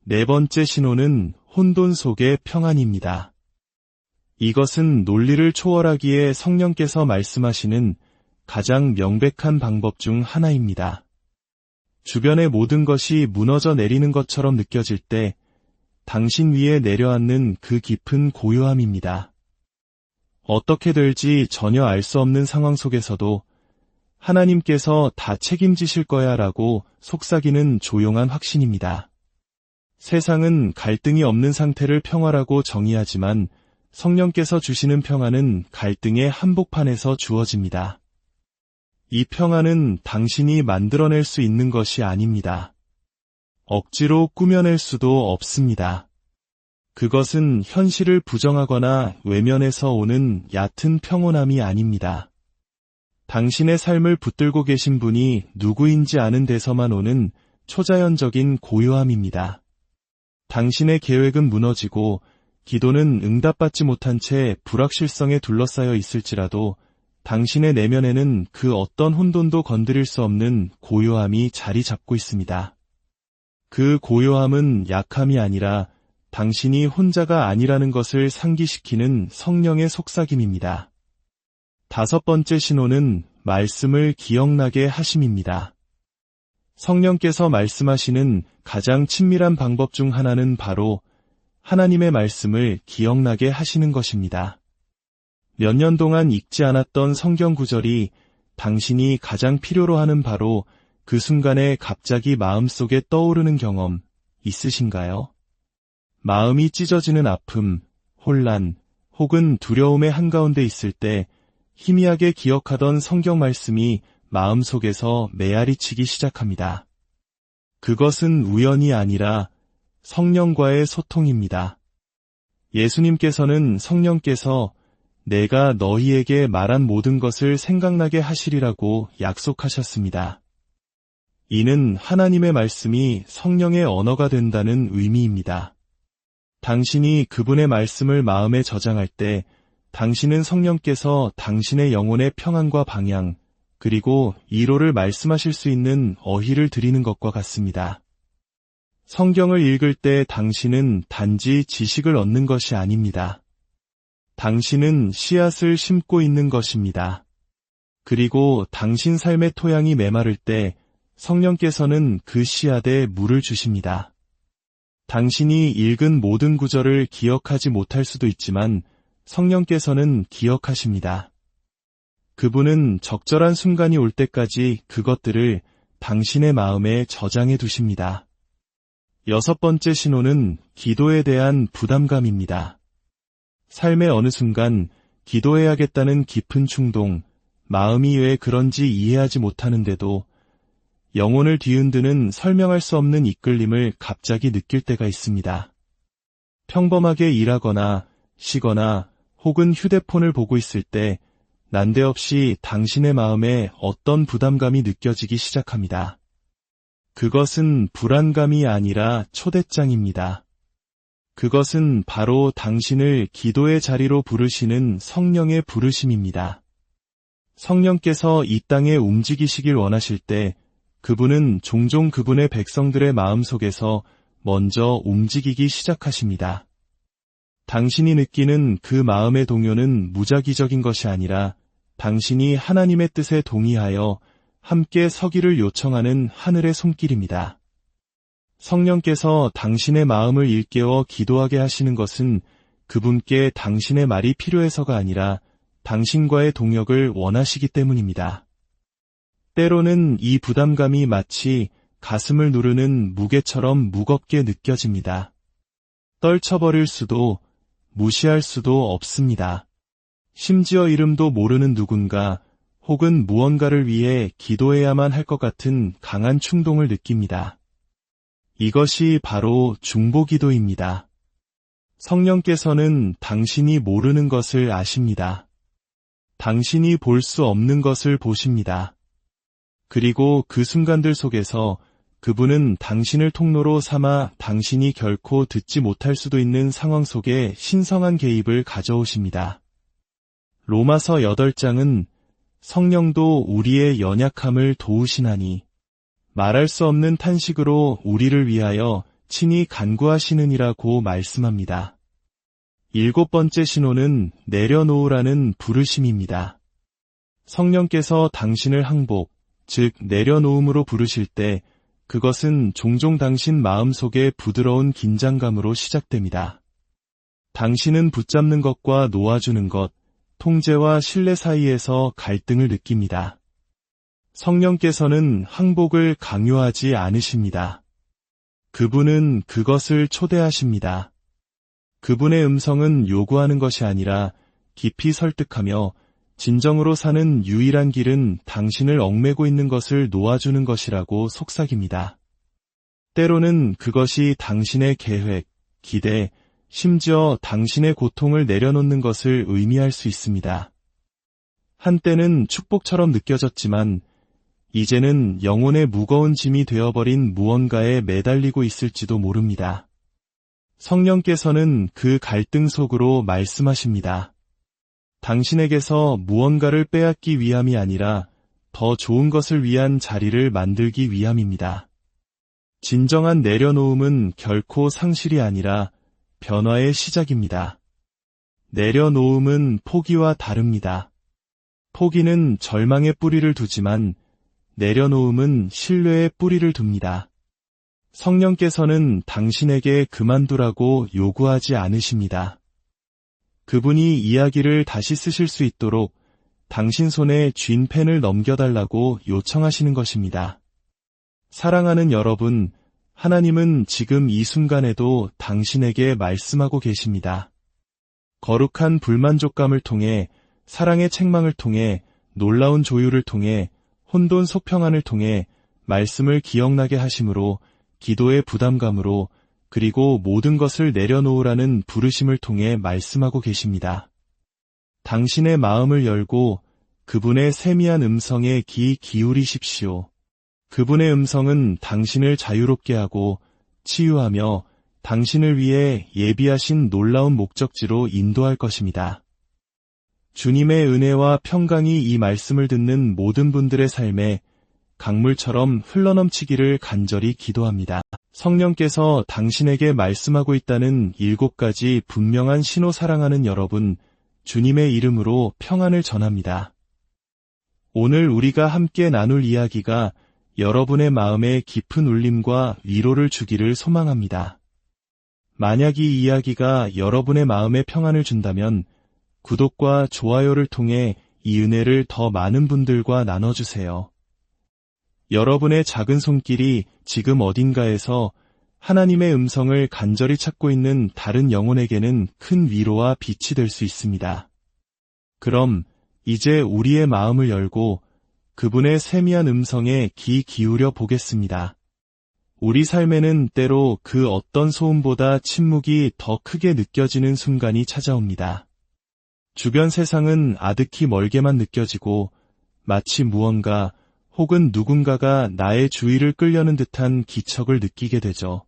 네 번째 신호는 혼돈 속의 평안입니다. 이것은 논리를 초월하기에 성령께서 말씀하시는 가장 명백한 방법 중 하나입니다. 주변의 모든 것이 무너져 내리는 것처럼 느껴질 때 당신 위에 내려앉는 그 깊은 고요함입니다. 어떻게 될지 전혀 알 수 없는 상황 속에서도 하나님께서 다 책임지실 거야 라고 속삭이는 조용한 확신입니다. 세상은 갈등이 없는 상태를 평화라고 정의하지만 성령께서 주시는 평안은 갈등의 한복판에서 주어집니다. 이 평안은 당신이 만들어낼 수 있는 것이 아닙니다. 억지로 꾸며낼 수도 없습니다. 그것은 현실을 부정하거나 외면해서 오는 얕은 평온함이 아닙니다. 당신의 삶을 붙들고 계신 분이 누구인지 아는 데서만 오는 초자연적인 고요함입니다. 당신의 계획은 무너지고 기도는 응답받지 못한 채 불확실성에 둘러싸여 있을지라도 당신의 내면에는 그 어떤 혼돈도 건드릴 수 없는 고요함이 자리 잡고 있습니다. 그 고요함은 약함이 아니라 당신이 혼자가 아니라는 것을 상기시키는 성령의 속삭임입니다. 5번째 신호는 말씀을 기억나게 하심입니다. 성령께서 말씀하시는 가장 친밀한 방법 중 하나는 바로 하나님의 말씀을 기억나게 하시는 것입니다. 몇 년 동안 읽지 않았던 성경 구절이 당신이 가장 필요로 하는 바로 그 순간에 갑자기 마음속에 떠오르는 경험 있으신가요? 마음이 찢어지는 아픔, 혼란, 혹은 두려움의 한가운데 있을 때 희미하게 기억하던 성경 말씀이 마음속에서 메아리치기 시작합니다. 그것은 우연이 아니라 성령과의 소통입니다. 예수님께서는 성령께서 내가 너희에게 말한 모든 것을 생각나게 하시리라고 약속하셨습니다. 이는 하나님의 말씀이 성령의 언어가 된다는 의미입니다. 당신이 그분의 말씀을 마음에 저장할 때 당신은 성령께서 당신의 영혼의 평안과 방향, 그리고 이로를 말씀하실 수 있는 어휘를 드리는 것과 같습니다. 성경을 읽을 때 당신은 단지 지식을 얻는 것이 아닙니다. 당신은 씨앗을 심고 있는 것입니다. 그리고 당신 삶의 토양이 메마를 때 성령께서는 그 씨앗에 물을 주십니다. 당신이 읽은 모든 구절을 기억하지 못할 수도 있지만 성령께서는 기억하십니다. 그분은 적절한 순간이 올 때까지 그것들을 당신의 마음에 저장해 두십니다. 6번째 신호는 기도에 대한 부담감입니다. 삶의 어느 순간 기도해야겠다는 깊은 충동, 마음이 왜 그런지 이해하지 못하는데도 영혼을 뒤흔드는 설명할 수 없는 이끌림을 갑자기 느낄 때가 있습니다. 평범하게 일하거나 쉬거나 혹은 휴대폰을 보고 있을 때 난데없이 당신의 마음에 어떤 부담감이 느껴지기 시작합니다. 그것은 불안감이 아니라 초대장입니다. 그것은 바로 당신을 기도의 자리로 부르시는 성령의 부르심입니다. 성령께서 이 땅에 움직이시길 원하실 때 그분은 종종 그분의 백성들의 마음속에서 먼저 움직이기 시작하십니다. 당신이 느끼는 그 마음의 동요는 무작위적인 것이 아니라 당신이 하나님의 뜻에 동의하여 함께 서기를 요청하는 하늘의 손길입니다. 성령께서 당신의 마음을 일깨워 기도하게 하시는 것은 그분께 당신의 말이 필요해서가 아니라 당신과의 동역을 원하시기 때문입니다. 때로는 이 부담감이 마치 가슴을 누르는 무게처럼 무겁게 느껴집니다. 떨쳐버릴 수도 무시할 수도 없습니다. 심지어 이름도 모르는 누군가 혹은 무언가를 위해 기도해야만 할 것 같은 강한 충동을 느낍니다. 이것이 바로 중보기도입니다. 성령께서는 당신이 모르는 것을 아십니다. 당신이 볼 수 없는 것을 보십니다. 그리고 그 순간들 속에서 그분은 당신을 통로로 삼아 당신이 결코 듣지 못할 수도 있는 상황 속에 신성한 개입을 가져오십니다. 로마서 8장은 성령도 우리의 연약함을 도우시나니 말할 수 없는 탄식으로 우리를 위하여 친히 간구하시느니라고 말씀합니다. 7번째 신호는 내려놓으라는 부르심입니다. 성령께서 당신을 항복, 즉 내려놓음으로 부르실 때 그것은 종종 당신 마음속의 부드러운 긴장감으로 시작됩니다. 당신은 붙잡는 것과 놓아주는 것, 통제와 신뢰 사이에서 갈등을 느낍니다. 성령께서는 항복을 강요하지 않으십니다. 그분은 그것을 초대하십니다. 그분의 음성은 요구하는 것이 아니라 깊이 설득하며 진정으로 사는 유일한 길은 당신을 얽매고 있는 것을 놓아주는 것이라고 속삭입니다. 때로는 그것이 당신의 계획, 기대, 심지어 당신의 고통을 내려놓는 것을 의미할 수 있습니다. 한때는 축복처럼 느껴졌지만 이제는 영혼의 무거운 짐이 되어버린 무언가에 매달리고 있을지도 모릅니다. 성령께서는 그 갈등 속으로 말씀하십니다. 당신에게서 무언가를 빼앗기 위함이 아니라 더 좋은 것을 위한 자리를 만들기 위함입니다. 진정한 내려놓음은 결코 상실이 아니라 변화의 시작입니다. 내려놓음은 포기와 다릅니다. 포기는 절망의 뿌리를 두지만 내려놓음은 신뢰의 뿌리를 둡니다. 성령께서는 당신에게 그만두라고 요구하지 않으십니다. 그분이 이야기를 다시 쓰실 수 있도록 당신 손에 쥔 펜을 넘겨달라고 요청하시는 것입니다. 사랑하는 여러분, 하나님은 지금 이 순간에도 당신에게 말씀하고 계십니다. 거룩한 불만족감을 통해, 사랑의 책망을 통해, 놀라운 조율을 통해, 혼돈 소평안을 통해 말씀을 기억나게 하심으로, 기도의 부담감으로, 그리고 모든 것을 내려놓으라는 부르심을 통해 말씀하고 계십니다. 당신의 마음을 열고 그분의 세미한 음성에 귀 기울이십시오. 그분의 음성은 당신을 자유롭게 하고 치유하며 당신을 위해 예비하신 놀라운 목적지로 인도할 것입니다. 주님의 은혜와 평강이 이 말씀을 듣는 모든 분들의 삶에 강물처럼 흘러넘치기를 간절히 기도합니다. 성령께서 당신에게 말씀하고 있다는 7가지 분명한 신호 사랑하는 여러분, 주님의 이름으로 평안을 전합니다. 오늘 우리가 함께 나눌 이야기가 여러분의 마음에 깊은 울림과 위로를 주기를 소망합니다. 만약 이 이야기가 여러분의 마음에 평안을 준다면 구독과 좋아요를 통해 이 은혜를 더 많은 분들과 나눠주세요. 여러분의 작은 손길이 지금 어딘가에서 하나님의 음성을 간절히 찾고 있는 다른 영혼에게는 큰 위로와 빛이 될 수 있습니다. 그럼 이제 우리의 마음을 열고 그분의 세미한 음성에 귀 기울여 보겠습니다. 우리 삶에는 때로 그 어떤 소음보다 침묵이 더 크게 느껴지는 순간이 찾아옵니다. 주변 세상은 아득히 멀게만 느껴지고 마치 무언가 혹은 누군가가 나의 주의를 끌려는 듯한 기척을 느끼게 되죠.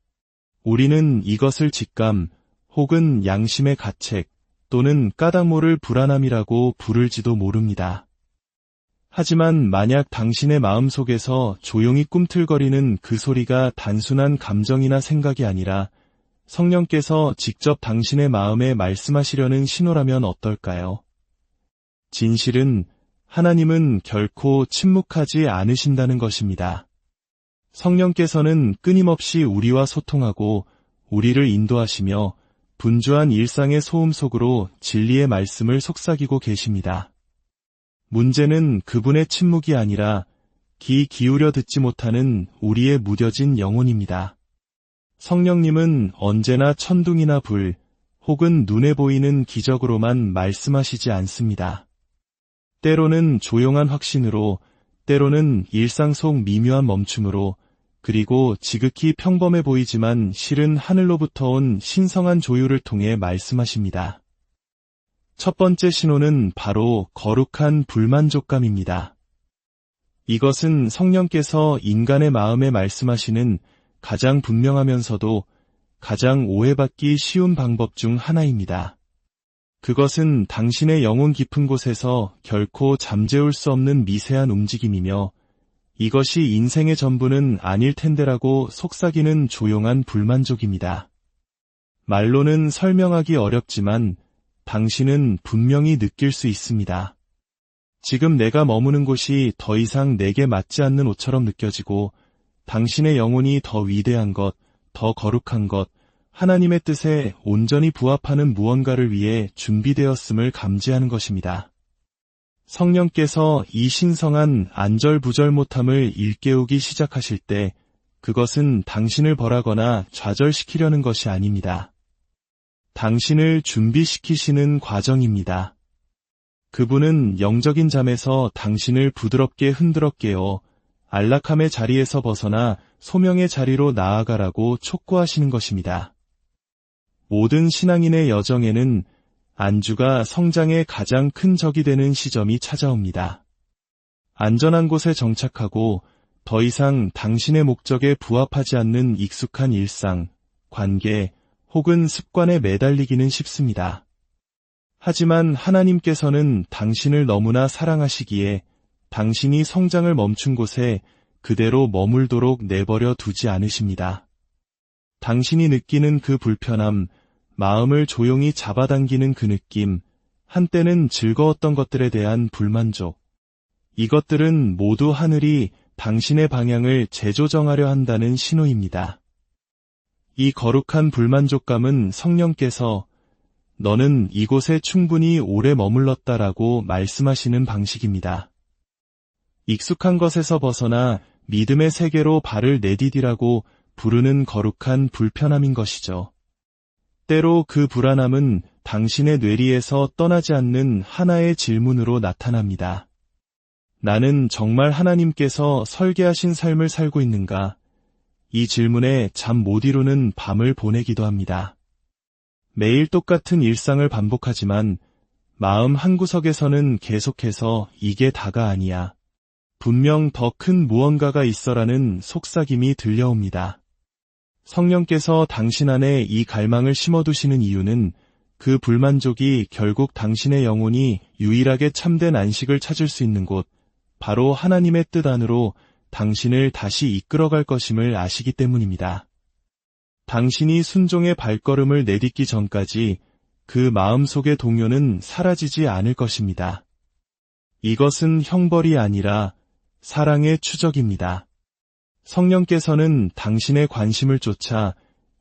우리는 이것을 직감 혹은 양심의 가책 또는 까닭 모를 불안함이라고 부를지도 모릅니다. 하지만 만약 당신의 마음속에서 조용히 꿈틀거리는 그 소리가 단순한 감정이나 생각이 아니라 성령께서 직접 당신의 마음에 말씀하시려는 신호라면 어떨까요? 진실은 하나님은 결코 침묵하지 않으신다는 것입니다. 성령께서는 끊임없이 우리와 소통하고 우리를 인도하시며 분주한 일상의 소음 속으로 진리의 말씀을 속삭이고 계십니다. 문제는 그분의 침묵이 아니라 귀 기울여 듣지 못하는 우리의 무뎌진 영혼입니다. 성령님은 언제나 천둥이나 불 혹은 눈에 보이는 기적으로만 말씀하시지 않습니다. 때로는 조용한 확신으로, 때로는 일상 속 미묘한 멈춤으로, 그리고 지극히 평범해 보이지만 실은 하늘로부터 온 신성한 조율을 통해 말씀하십니다. 첫 번째 신호는 바로 거룩한 불만족감입니다. 이것은 성령께서 인간의 마음에 말씀하시는 가장 분명하면서도 가장 오해받기 쉬운 방법 중 하나입니다. 그것은 당신의 영혼 깊은 곳에서 결코 잠재울 수 없는 미세한 움직임이며 이것이 인생의 전부는 아닐 텐데라고 속삭이는 조용한 불만족입니다. 말로는 설명하기 어렵지만 당신은 분명히 느낄 수 있습니다. 지금 내가 머무는 곳이 더 이상 내게 맞지 않는 옷처럼 느껴지고 당신의 영혼이 더 위대한 것, 더 거룩한 것, 하나님의 뜻에 온전히 부합하는 무언가를 위해 준비되었음을 감지하는 것입니다. 성령께서 이 신성한 안절부절 못함을 일깨우기 시작하실 때 그것은 당신을 벌하거나 좌절시키려는 것이 아닙니다. 당신을 준비시키시는 과정입니다. 그분은 영적인 잠에서 당신을 부드럽게 흔들어 깨어 안락함의 자리에서 벗어나 소명의 자리로 나아가라고 촉구하시는 것입니다. 모든 신앙인의 여정에는 안주가 성장의 가장 큰 적이 되는 시점이 찾아옵니다. 안전한 곳에 정착하고 더 이상 당신의 목적에 부합하지 않는 익숙한 일상, 관계 혹은 습관에 매달리기는 쉽습니다. 하지만 하나님께서는 당신을 너무나 사랑하시기에 당신이 성장을 멈춘 곳에 그대로 머물도록 내버려 두지 않으십니다. 당신이 느끼는 그 불편함, 마음을 조용히 잡아당기는 그 느낌, 한때는 즐거웠던 것들에 대한 불만족. 이것들은 모두 하늘이 당신의 방향을 재조정하려 한다는 신호입니다. 이 거룩한 불만족감은 성령께서 너는 이곳에 충분히 오래 머물렀다라고 말씀하시는 방식입니다. 익숙한 것에서 벗어나 믿음의 세계로 발을 내디디라고 부르는 거룩한 불편함인 것이죠. 때로 그 불안함은 당신의 뇌리에서 떠나지 않는 하나의 질문으로 나타납니다. 나는 정말 하나님께서 설계하신 삶을 살고 있는가? 이 질문에 잠 못 이루는 밤을 보내기도 합니다. 매일 똑같은 일상을 반복하지만 마음 한구석에서는 계속해서 이게 다가 아니야. 분명 더 큰 무언가가 있어라는 속삭임이 들려옵니다. 성령께서 당신 안에 이 갈망을 심어두시는 이유는 그 불만족이 결국 당신의 영혼이 유일하게 참된 안식을 찾을 수 있는 곳, 바로 하나님의 뜻 안으로 당신을 다시 이끌어갈 것임을 아시기 때문입니다. 당신이 순종의 발걸음을 내딛기 전까지 그 마음속의 동요는 사라지지 않을 것입니다. 이것은 형벌이 아니라 사랑의 추적입니다. 성령께서는 당신의 관심을 쫓아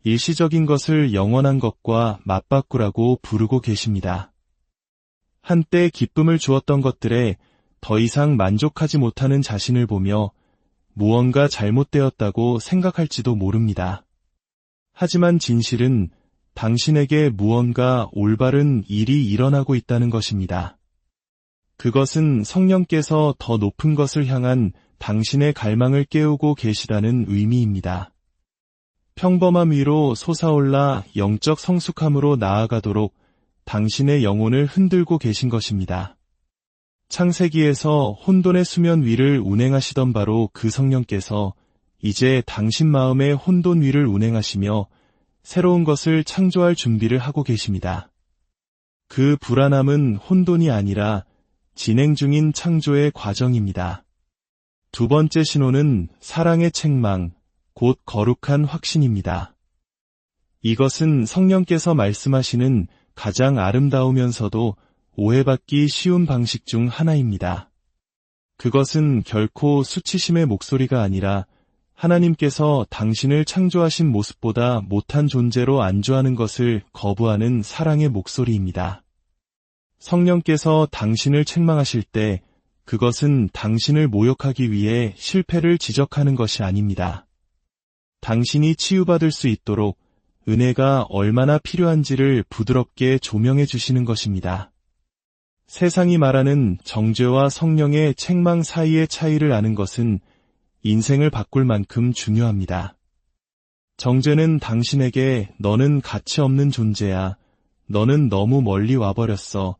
일시적인 것을 영원한 것과 맞바꾸라고 부르고 계십니다. 한때 기쁨을 주었던 것들에 더 이상 만족하지 못하는 자신을 보며 무언가 잘못되었다고 생각할지도 모릅니다. 하지만 진실은 당신에게 무언가 올바른 일이 일어나고 있다는 것입니다. 그것은 성령께서 더 높은 것을 향한 당신의 갈망을 깨우고 계시다는 의미입니다. 평범함 위로 솟아올라 영적 성숙함으로 나아가도록 당신의 영혼을 흔들고 계신 것입니다. 창세기에서 혼돈의 수면 위를 운행하시던 바로 그 성령께서 이제 당신 마음의 혼돈 위를 운행하시며 새로운 것을 창조할 준비를 하고 계십니다. 그 불안함은 혼돈이 아니라 진행 중인 창조의 과정입니다. 두 번째 신호는 사랑의 책망, 곧 거룩한 확신입니다. 이것은 성령께서 말씀하시는 가장 아름다우면서도 오해받기 쉬운 방식 중 하나입니다. 그것은 결코 수치심의 목소리가 아니라 하나님께서 당신을 창조하신 모습보다 못한 존재로 안주하는 것을 거부하는 사랑의 목소리입니다. 성령께서 당신을 책망하실 때 그것은 당신을 모욕하기 위해 실패를 지적하는 것이 아닙니다. 당신이 치유받을 수 있도록 은혜가 얼마나 필요한지를 부드럽게 조명해 주시는 것입니다. 세상이 말하는 정죄와 성령의 책망 사이의 차이를 아는 것은 인생을 바꿀 만큼 중요합니다. 정죄는 당신에게 너는 가치 없는 존재야. 너는 너무 멀리 와버렸어.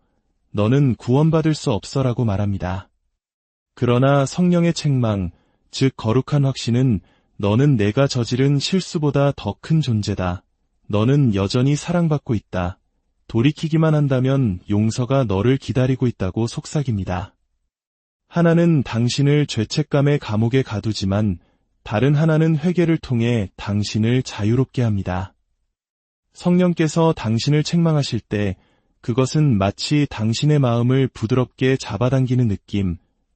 너는 구원받을 수 없어라고 말합니다. 그러나 성령의 책망, 즉 거룩한 확신은 너는 내가 저지른 실수보다 더 큰 존재다. 너는 여전히 사랑받고 있다. 돌이키기만 한다면 용서가 너를 기다리고 있다고 속삭입니다. 하나는 당신을 죄책감의 감옥에 가두지만 다른 하나는 회개를 통해 당신을 자유롭게 합니다. 성령께서 당신을 책망하실 때 그것은 마치 당신의 마음을 부드럽게 잡아당기는 느낌,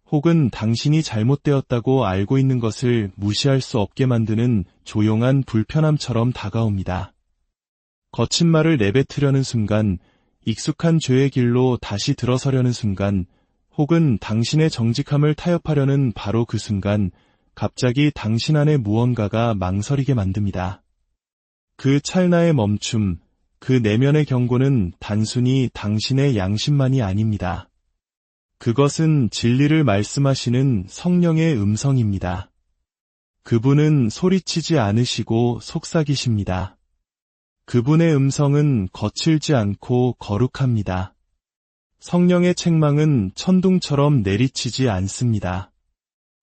혹은 당신이 잘못되었다고 알고 있는 것을 무시할 수 없게 만드는 조용한 불편함처럼 다가옵니다. 거친 말을 내뱉으려는 순간, 익숙한 죄의 길로 다시 들어서려는 순간, 혹은 당신의 정직함을 타협하려는 바로 그 순간, 갑자기 당신 안에 무언가가 망설이게 만듭니다. 그 찰나의 멈춤, 그 내면의 경고는 단순히 당신의 양심만이 아닙니다. 그것은 진리를 말씀하시는 성령의 음성입니다. 그분은 소리치지 않으시고 속삭이십니다. 그분의 음성은 거칠지 않고 거룩합니다. 성령의 책망은 천둥처럼 내리치지 않습니다.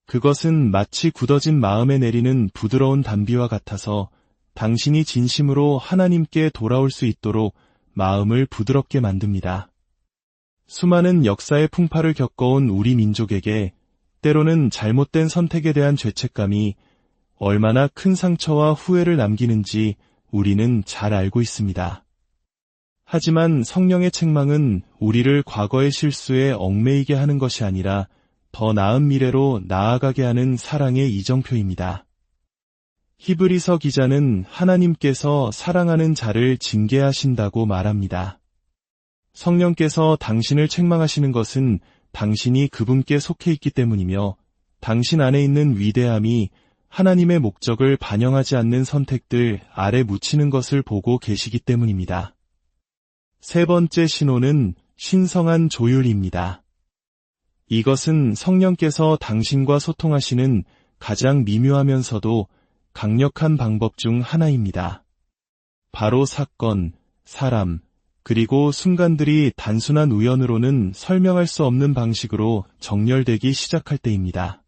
그것은 마치 굳어진 마음에 내리는 부드러운 단비와 같아서 당신이 진심으로 하나님께 돌아올 수 있도록 마음을 부드럽게 만듭니다. 수많은 역사의 풍파를 겪어온 우리 민족에게 때로는 잘못된 선택에 대한 죄책감이 얼마나 큰 상처와 후회를 남기는지 우리는 잘 알고 있습니다. 하지만 성령의 책망은 우리를 과거의 실수에 얽매이게 하는 것이 아니라 더 나은 미래로 나아가게 하는 사랑의 이정표입니다. 히브리서 기자는 하나님께서 사랑하는 자를 징계하신다고 말합니다. 성령께서 당신을 책망하시는 것은 당신이 그분께 속해 있기 때문이며 당신 안에 있는 위대함이 하나님의 목적을 반영하지 않는 선택들 아래 묻히는 것을 보고 계시기 때문입니다. 세 번째 신호는 신성한 조율입니다. 이것은 성령께서 당신과 소통하시는 가장 미묘하면서도 강력한 방법 중 하나입니다. 바로 사건, 사람, 그리고 순간들이 단순한 우연으로는 설명할 수 없는 방식으로 정렬되기 시작할 때입니다.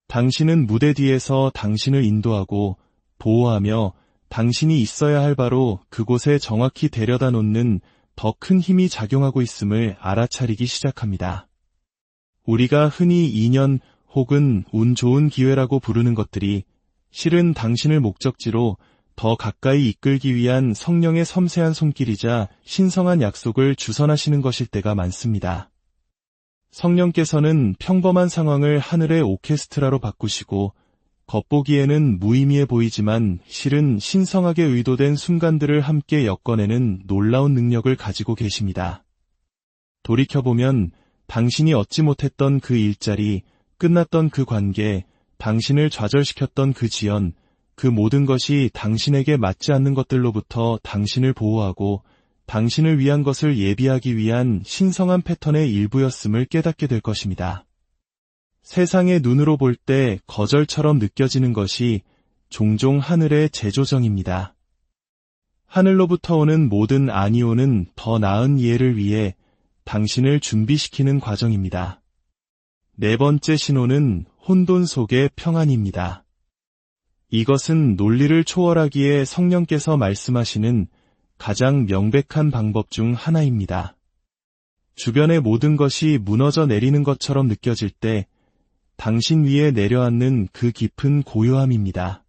당신은 무대 뒤에서 당신을 인도하고 보호하며 당신이 있어야 할 바로 그곳에 정확히 데려다 놓는 더 큰 힘이 작용하고 있음을 알아차리기 시작합니다. 우리가 흔히 인연 혹은 운 좋은 기회라고 부르는 것들이 실은 당신을 목적지로 더 가까이 이끌기 위한 성령의 섬세한 손길이자 신성한 약속을 주선하시는 것일 때가 많습니다. 성령께서는 평범한 상황을 하늘의 오케스트라로 바꾸시고 겉보기에는 무의미해 보이지만 실은 신성하게 의도된 순간들을 함께 엮어내는 놀라운 능력을 가지고 계십니다. 돌이켜보면 당신이 얻지 못했던 그 일자리, 끝났던 그 관계, 당신을 좌절시켰던 그 지연, 그 모든 것이 당신에게 맞지 않는 것들로부터 당신을 보호하고 당신을 위한 것을 예비하기 위한 신성한 패턴의 일부였음을 깨닫게 될 것입니다. 세상의 눈으로 볼 때 거절처럼 느껴지는 것이 종종 하늘의 재조정입니다. 하늘로부터 오는 모든 아니오는 더 나은 이해를 위해 당신을 준비시키는 과정입니다. 네 번째 신호는 혼돈 속의 평안입니다. 이것은 논리를 초월하기에 성령께서 말씀하시는 가장 명백한 방법 중 하나입니다. 주변의 모든 것이 무너져 내리는 것처럼 느껴질 때 당신 위에 내려앉는 그 깊은 고요함입니다.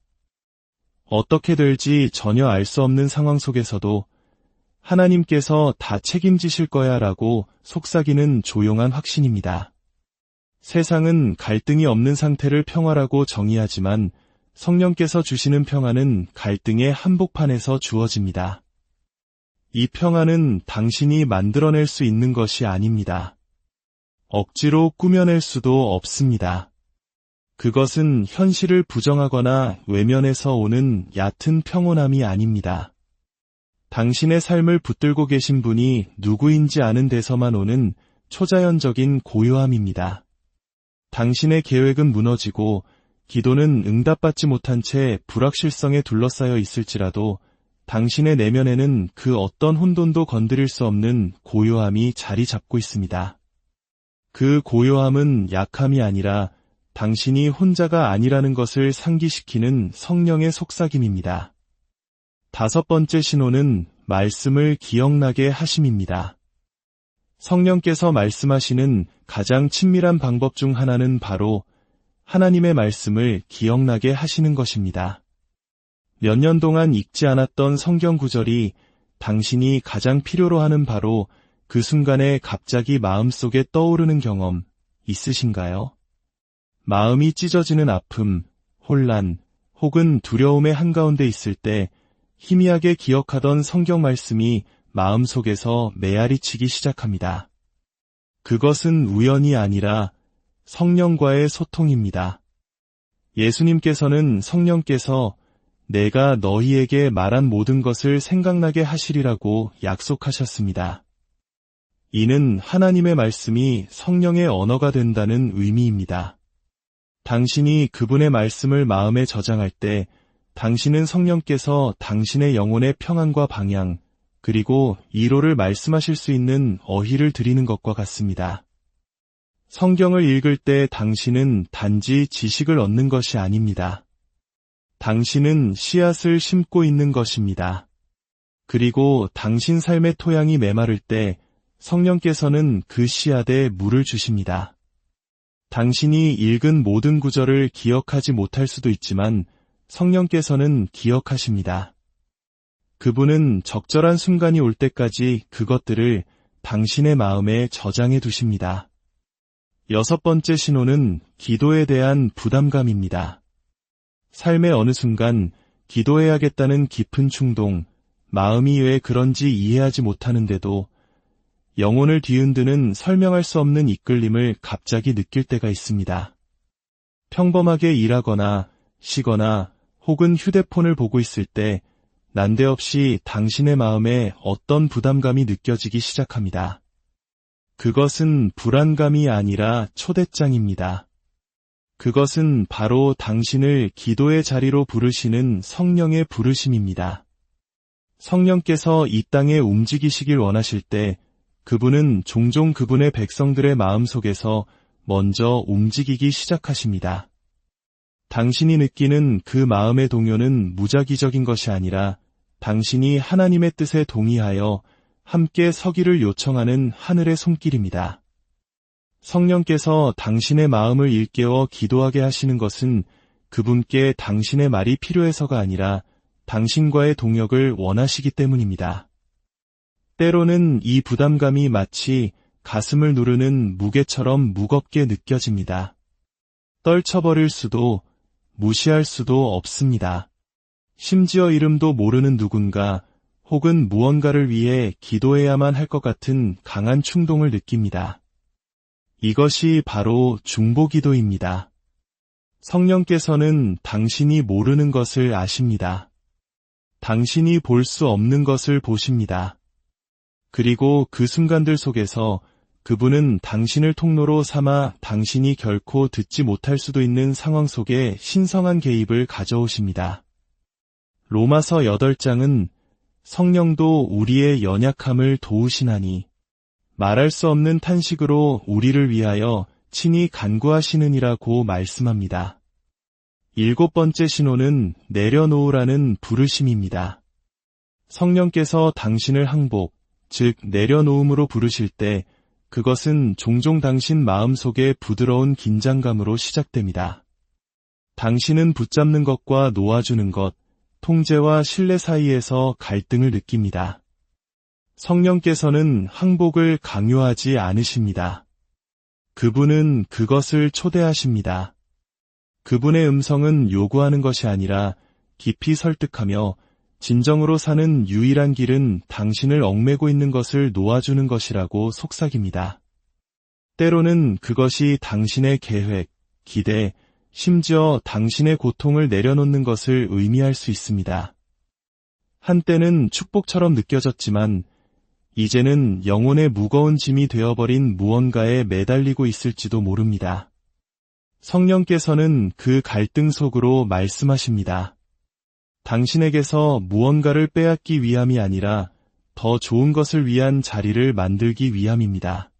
어떻게 될지 전혀 알 수 없는 상황 속에서도 하나님께서 다 책임지실 거야 라고 속삭이는 조용한 확신입니다. 세상은 갈등이 없는 상태를 평화라고 정의하지만 성령께서 주시는 평안은 갈등의 한복판에서 주어집니다. 이 평안은 당신이 만들어낼 수 있는 것이 아닙니다. 억지로 꾸며낼 수도 없습니다. 그것은 현실을 부정하거나 외면해서 오는 얕은 평온함이 아닙니다. 당신의 삶을 붙들고 계신 분이 누구인지 아는 데서만 오는 초자연적인 고요함입니다. 당신의 계획은 무너지고 기도는 응답받지 못한 채 불확실성에 둘러싸여 있을지라도 당신의 내면에는 그 어떤 혼돈도 건드릴 수 없는 고요함이 자리 잡고 있습니다. 그 고요함은 약함이 아니라 당신이 혼자가 아니라는 것을 상기시키는 성령의 속삭임입니다. 다섯 번째 신호는 말씀을 기억나게 하심입니다. 성령께서 말씀하시는 가장 친밀한 방법 중 하나는 바로 하나님의 말씀을 기억나게 하시는 것입니다. 몇 년 동안 읽지 않았던 성경 구절이 당신이 가장 필요로 하는 바로 그 순간에 갑자기 마음속에 떠오르는 경험 있으신가요? 마음이 찢어지는 아픔, 혼란, 혹은 두려움의 한가운데 있을 때 희미하게 기억하던 성경 말씀이 마음속에서 메아리치기 시작합니다. 그것은 우연이 아니라 성령과의 소통입니다. 예수님께서는 성령께서 내가 너희에게 말한 모든 것을 생각나게 하시리라고 약속하셨습니다. 이는 하나님의 말씀이 성령의 언어가 된다는 의미입니다. 당신이 그분의 말씀을 마음에 저장할 때 당신은 성령께서 당신의 영혼의 평안과 방향, 그리고 이로를 말씀하실 수 있는 어휘를 드리는 것과 같습니다. 성경을 읽을 때 당신은 단지 지식을 얻는 것이 아닙니다. 당신은 씨앗을 심고 있는 것입니다. 그리고 당신 삶의 토양이 메마를 때 성령께서는 그 씨앗에 물을 주십니다. 당신이 읽은 모든 구절을 기억하지 못할 수도 있지만 성령께서는 기억하십니다. 그분은 적절한 순간이 올 때까지 그것들을 당신의 마음에 저장해 두십니다. 6번째 신호는 기도에 대한 부담감입니다. 삶의 어느 순간 기도해야겠다는 깊은 충동, 마음이 왜 그런지 이해하지 못하는데도 영혼을 뒤흔드는 설명할 수 없는 이끌림을 갑자기 느낄 때가 있습니다. 평범하게 일하거나 쉬거나 혹은 휴대폰을 보고 있을 때 난데없이 당신의 마음에 어떤 부담감이 느껴지기 시작합니다. 그것은 불안감이 아니라 초대장입니다. 그것은 바로 당신을 기도의 자리로 부르시는 성령의 부르심입니다. 성령께서 이 땅에 움직이시길 원하실 때 그분은 종종 그분의 백성들의 마음속에서 먼저 움직이기 시작하십니다. 당신이 느끼는 그 마음의 동요는 무작위적인 것이 아니라 당신이 하나님의 뜻에 동의하여 함께 서기를 요청하는 하늘의 손길입니다. 성령께서 당신의 마음을 일깨워 기도하게 하시는 것은 그분께 당신의 말이 필요해서가 아니라 당신과의 동역을 원하시기 때문입니다. 때로는 이 부담감이 마치 가슴을 누르는 무게처럼 무겁게 느껴집니다. 떨쳐버릴 수도 무시할 수도 없습니다. 심지어 이름도 모르는 누군가 혹은 무언가를 위해 기도해야만 할 것 같은 강한 충동을 느낍니다. 이것이 바로 중보기도입니다. 성령께서는 당신이 모르는 것을 아십니다. 당신이 볼 수 없는 것을 보십니다. 그리고 그 순간들 속에서 그분은 당신을 통로로 삼아 당신이 결코 듣지 못할 수도 있는 상황 속에 신성한 개입을 가져오십니다. 로마서 8장은 성령도 우리의 연약함을 도우시나니 말할 수 없는 탄식으로 우리를 위하여 친히 간구하시느니라고 말씀합니다. 7번째 신호는 내려놓으라는 부르심입니다. 성령께서 당신을 항복, 즉 내려놓음으로 부르실 때 그것은 종종 당신 마음속의 부드러운 긴장감으로 시작됩니다. 당신은 붙잡는 것과 놓아주는 것, 통제와 신뢰 사이에서 갈등을 느낍니다. 성령께서는 항복을 강요하지 않으십니다. 그분은 그것을 초대하십니다. 그분의 음성은 요구하는 것이 아니라 깊이 설득하며 진정으로 사는 유일한 길은 당신을 얽매고 있는 것을 놓아주는 것이라고 속삭입니다. 때로는 그것이 당신의 계획, 기대, 심지어 당신의 고통을 내려놓는 것을 의미할 수 있습니다. 한때는 축복처럼 느껴졌지만 이제는 영혼의 무거운 짐이 되어버린 무언가에 매달리고 있을지도 모릅니다. 성령께서는 그 갈등 속으로 말씀하십니다. 당신에게서 무언가를 빼앗기 위함이 아니라 더 좋은 것을 위한 자리를 만들기 위함입니다.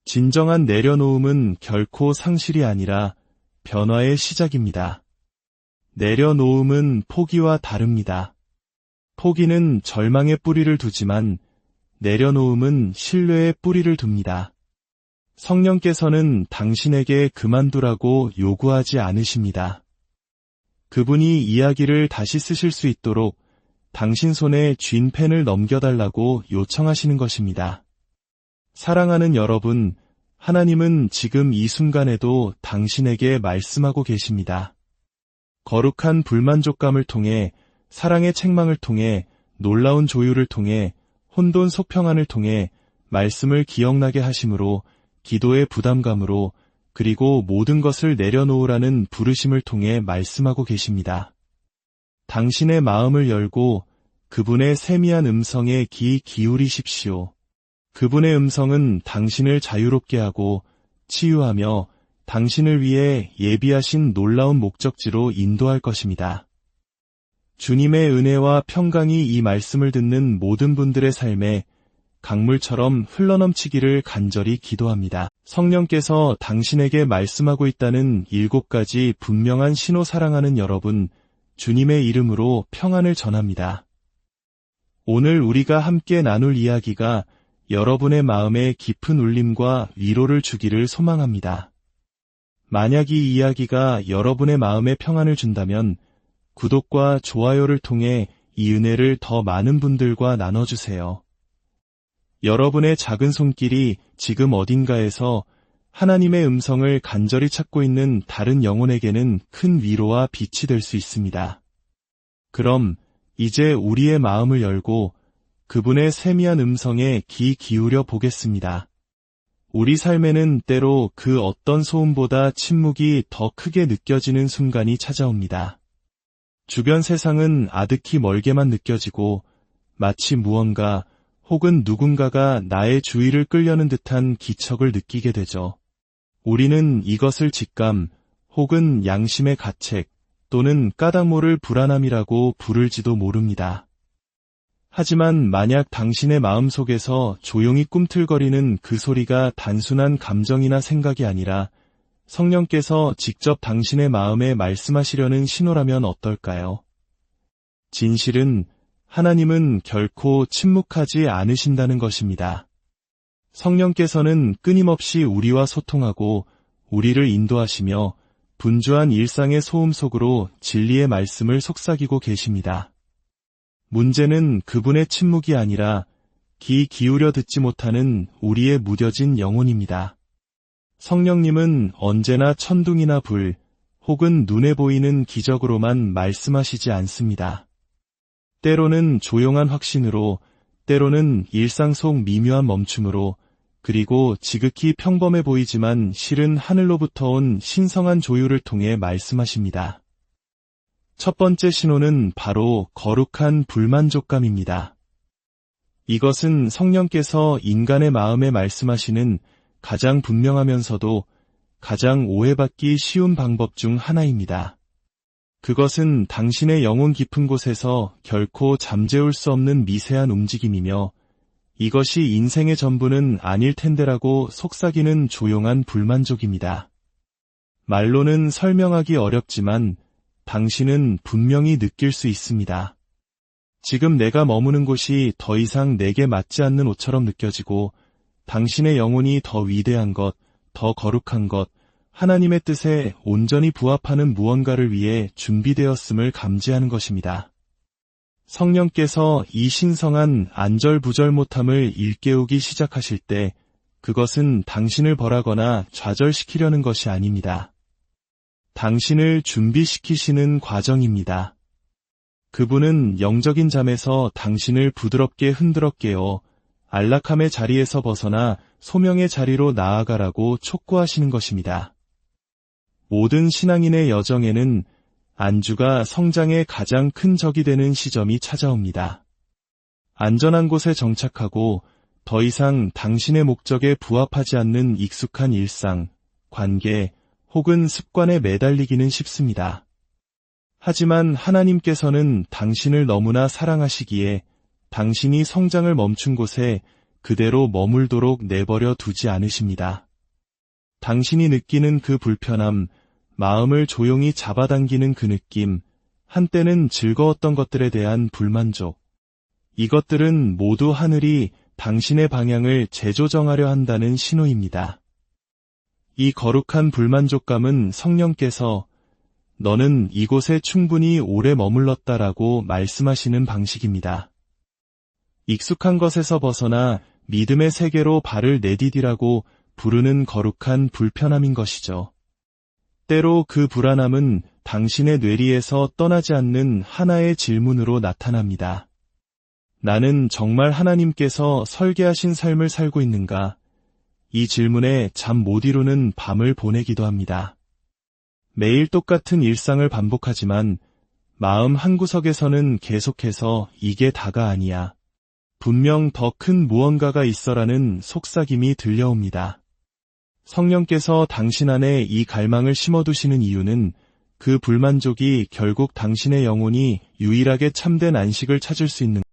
진정한 내려놓음은 결코 상실이 아니라 변화의 시작입니다. 내려놓음은 포기와 다릅니다. 포기는 절망의 뿌리를 두지만 내려놓음은 신뢰의 뿌리를 둡니다. 성령께서는 당신에게 그만두라고 요구하지 않으십니다. 그분이 이야기를 다시 쓰실 수 있도록 당신 손에 쥔 펜을 넘겨달라고 요청하시는 것입니다. 사랑하는 여러분, 하나님은 지금 이 순간에도 당신에게 말씀하고 계십니다. 거룩한 불만족감을 통해, 사랑의 책망을 통해, 놀라운 조율을 통해, 혼돈 속평안을 통해 말씀을 기억나게 하심으로, 기도의 부담감으로, 그리고 모든 것을 내려놓으라는 부르심을 통해 말씀하고 계십니다. 당신의 마음을 열고 그분의 세미한 음성에 귀 기울이십시오. 그분의 음성은 당신을 자유롭게 하고 치유하며 당신을 위해 예비하신 놀라운 목적지로 인도할 것입니다. 주님의 은혜와 평강이 이 말씀을 듣는 모든 분들의 삶에 강물처럼 흘러넘치기를 간절히 기도합니다. 성령께서 당신에게 말씀하고 있다는 7가지 분명한 신호 사랑하는 여러분, 주님의 이름으로 평안을 전합니다. 오늘 우리가 함께 나눌 이야기가 여러분의 마음에 깊은 울림과 위로를 주기를 소망합니다. 만약 이 이야기가 여러분의 마음에 평안을 준다면 구독과 좋아요를 통해 이 은혜를 더 많은 분들과 나눠주세요. 여러분의 작은 손길이 지금 어딘가에서 하나님의 음성을 간절히 찾고 있는 다른 영혼에게는 큰 위로와 빛이 될 수 있습니다. 그럼 이제 우리의 마음을 열고 그분의 세미한 음성에 귀 기울여 보겠습니다. 우리 삶에는 때로 그 어떤 소음보다 침묵이 더 크게 느껴지는 순간이 찾아옵니다. 주변 세상은 아득히 멀게만 느껴지고 마치 무언가 혹은 누군가가 나의 주의를 끌려는 듯한 기척을 느끼게 되죠. 우리는 이것을 직감 혹은 양심의 가책 또는 까닭 모를 불안함이라고 부를지도 모릅니다. 하지만 만약 당신의 마음속에서 조용히 꿈틀거리는 그 소리가 단순한 감정이나 생각이 아니라 성령께서 직접 당신의 마음에 말씀하시려는 신호라면 어떨까요? 진실은 하나님은 결코 침묵하지 않으신다는 것입니다. 성령께서는 끊임없이 우리와 소통하고 우리를 인도하시며 분주한 일상의 소음 속으로 진리의 말씀을 속삭이고 계십니다. 문제는 그분의 침묵이 아니라 귀 기울여 듣지 못하는 우리의 무뎌진 영혼입니다. 성령님은 언제나 천둥이나 불 혹은 눈에 보이는 기적으로만 말씀하시지 않습니다. 때로는 조용한 확신으로, 때로는 일상 속 미묘한 멈춤으로, 그리고 지극히 평범해 보이지만 실은 하늘로부터 온 신성한 조율을 통해 말씀하십니다. 첫 번째 신호는 바로 거룩한 불만족감입니다. 이것은 성령께서 인간의 마음에 말씀하시는 가장 분명하면서도 가장 오해받기 쉬운 방법 중 하나입니다. 그것은 당신의 영혼 깊은 곳에서 결코 잠재울 수 없는 미세한 움직임이며 이것이 인생의 전부는 아닐 텐데라고 속삭이는 조용한 불만족입니다. 말로는 설명하기 어렵지만 당신은 분명히 느낄 수 있습니다. 지금 내가 머무는 곳이 더 이상 내게 맞지 않는 옷처럼 느껴지고 당신의 영혼이 더 위대한 것, 더 거룩한 것, 하나님의 뜻에 온전히 부합하는 무언가를 위해 준비되었음을 감지하는 것입니다. 성령께서 이 신성한 안절부절 못함을 일깨우기 시작하실 때 그것은 당신을 벌하거나 좌절시키려는 것이 아닙니다. 당신을 준비시키시는 과정입니다. 그분은 영적인 잠에서 당신을 부드럽게 흔들어 깨어 안락함의 자리에서 벗어나 소명의 자리로 나아가라고 촉구하시는 것입니다. 모든 신앙인의 여정에는 안주가 성장의 가장 큰 적이 되는 시점이 찾아옵니다. 안전한 곳에 정착하고 더 이상 당신의 목적에 부합하지 않는 익숙한 일상, 관계 혹은 습관에 매달리기는 쉽습니다. 하지만 하나님께서는 당신을 너무나 사랑하시기에 당신이 성장을 멈춘 곳에 그대로 머물도록 내버려 두지 않으십니다. 당신이 느끼는 그 불편함, 마음을 조용히 잡아당기는 그 느낌, 한때는 즐거웠던 것들에 대한 불만족. 이것들은 모두 하늘이 당신의 방향을 재조정하려 한다는 신호입니다. 이 거룩한 불만족감은 성령께서 너는 이곳에 충분히 오래 머물렀다라고 말씀하시는 방식입니다. 익숙한 것에서 벗어나 믿음의 세계로 발을 내디디라고 부르는 거룩한 불편함인 것이죠. 때로 그 불안함은 당신의 뇌리에서 떠나지 않는 하나의 질문으로 나타납니다. 나는 정말 하나님께서 설계하신 삶을 살고 있는가? 이 질문에 잠 못 이루는 밤을 보내기도 합니다. 매일 똑같은 일상을 반복하지만 마음 한구석에서는 계속해서 이게 다가 아니야. 분명 더 큰 무언가가 있어라는 속삭임이 들려옵니다. 성령께서 당신 안에 이 갈망을 심어두시는 이유는 그 불만족이 결국 당신의 영혼이 유일하게 참된 안식을 찾을 수 있는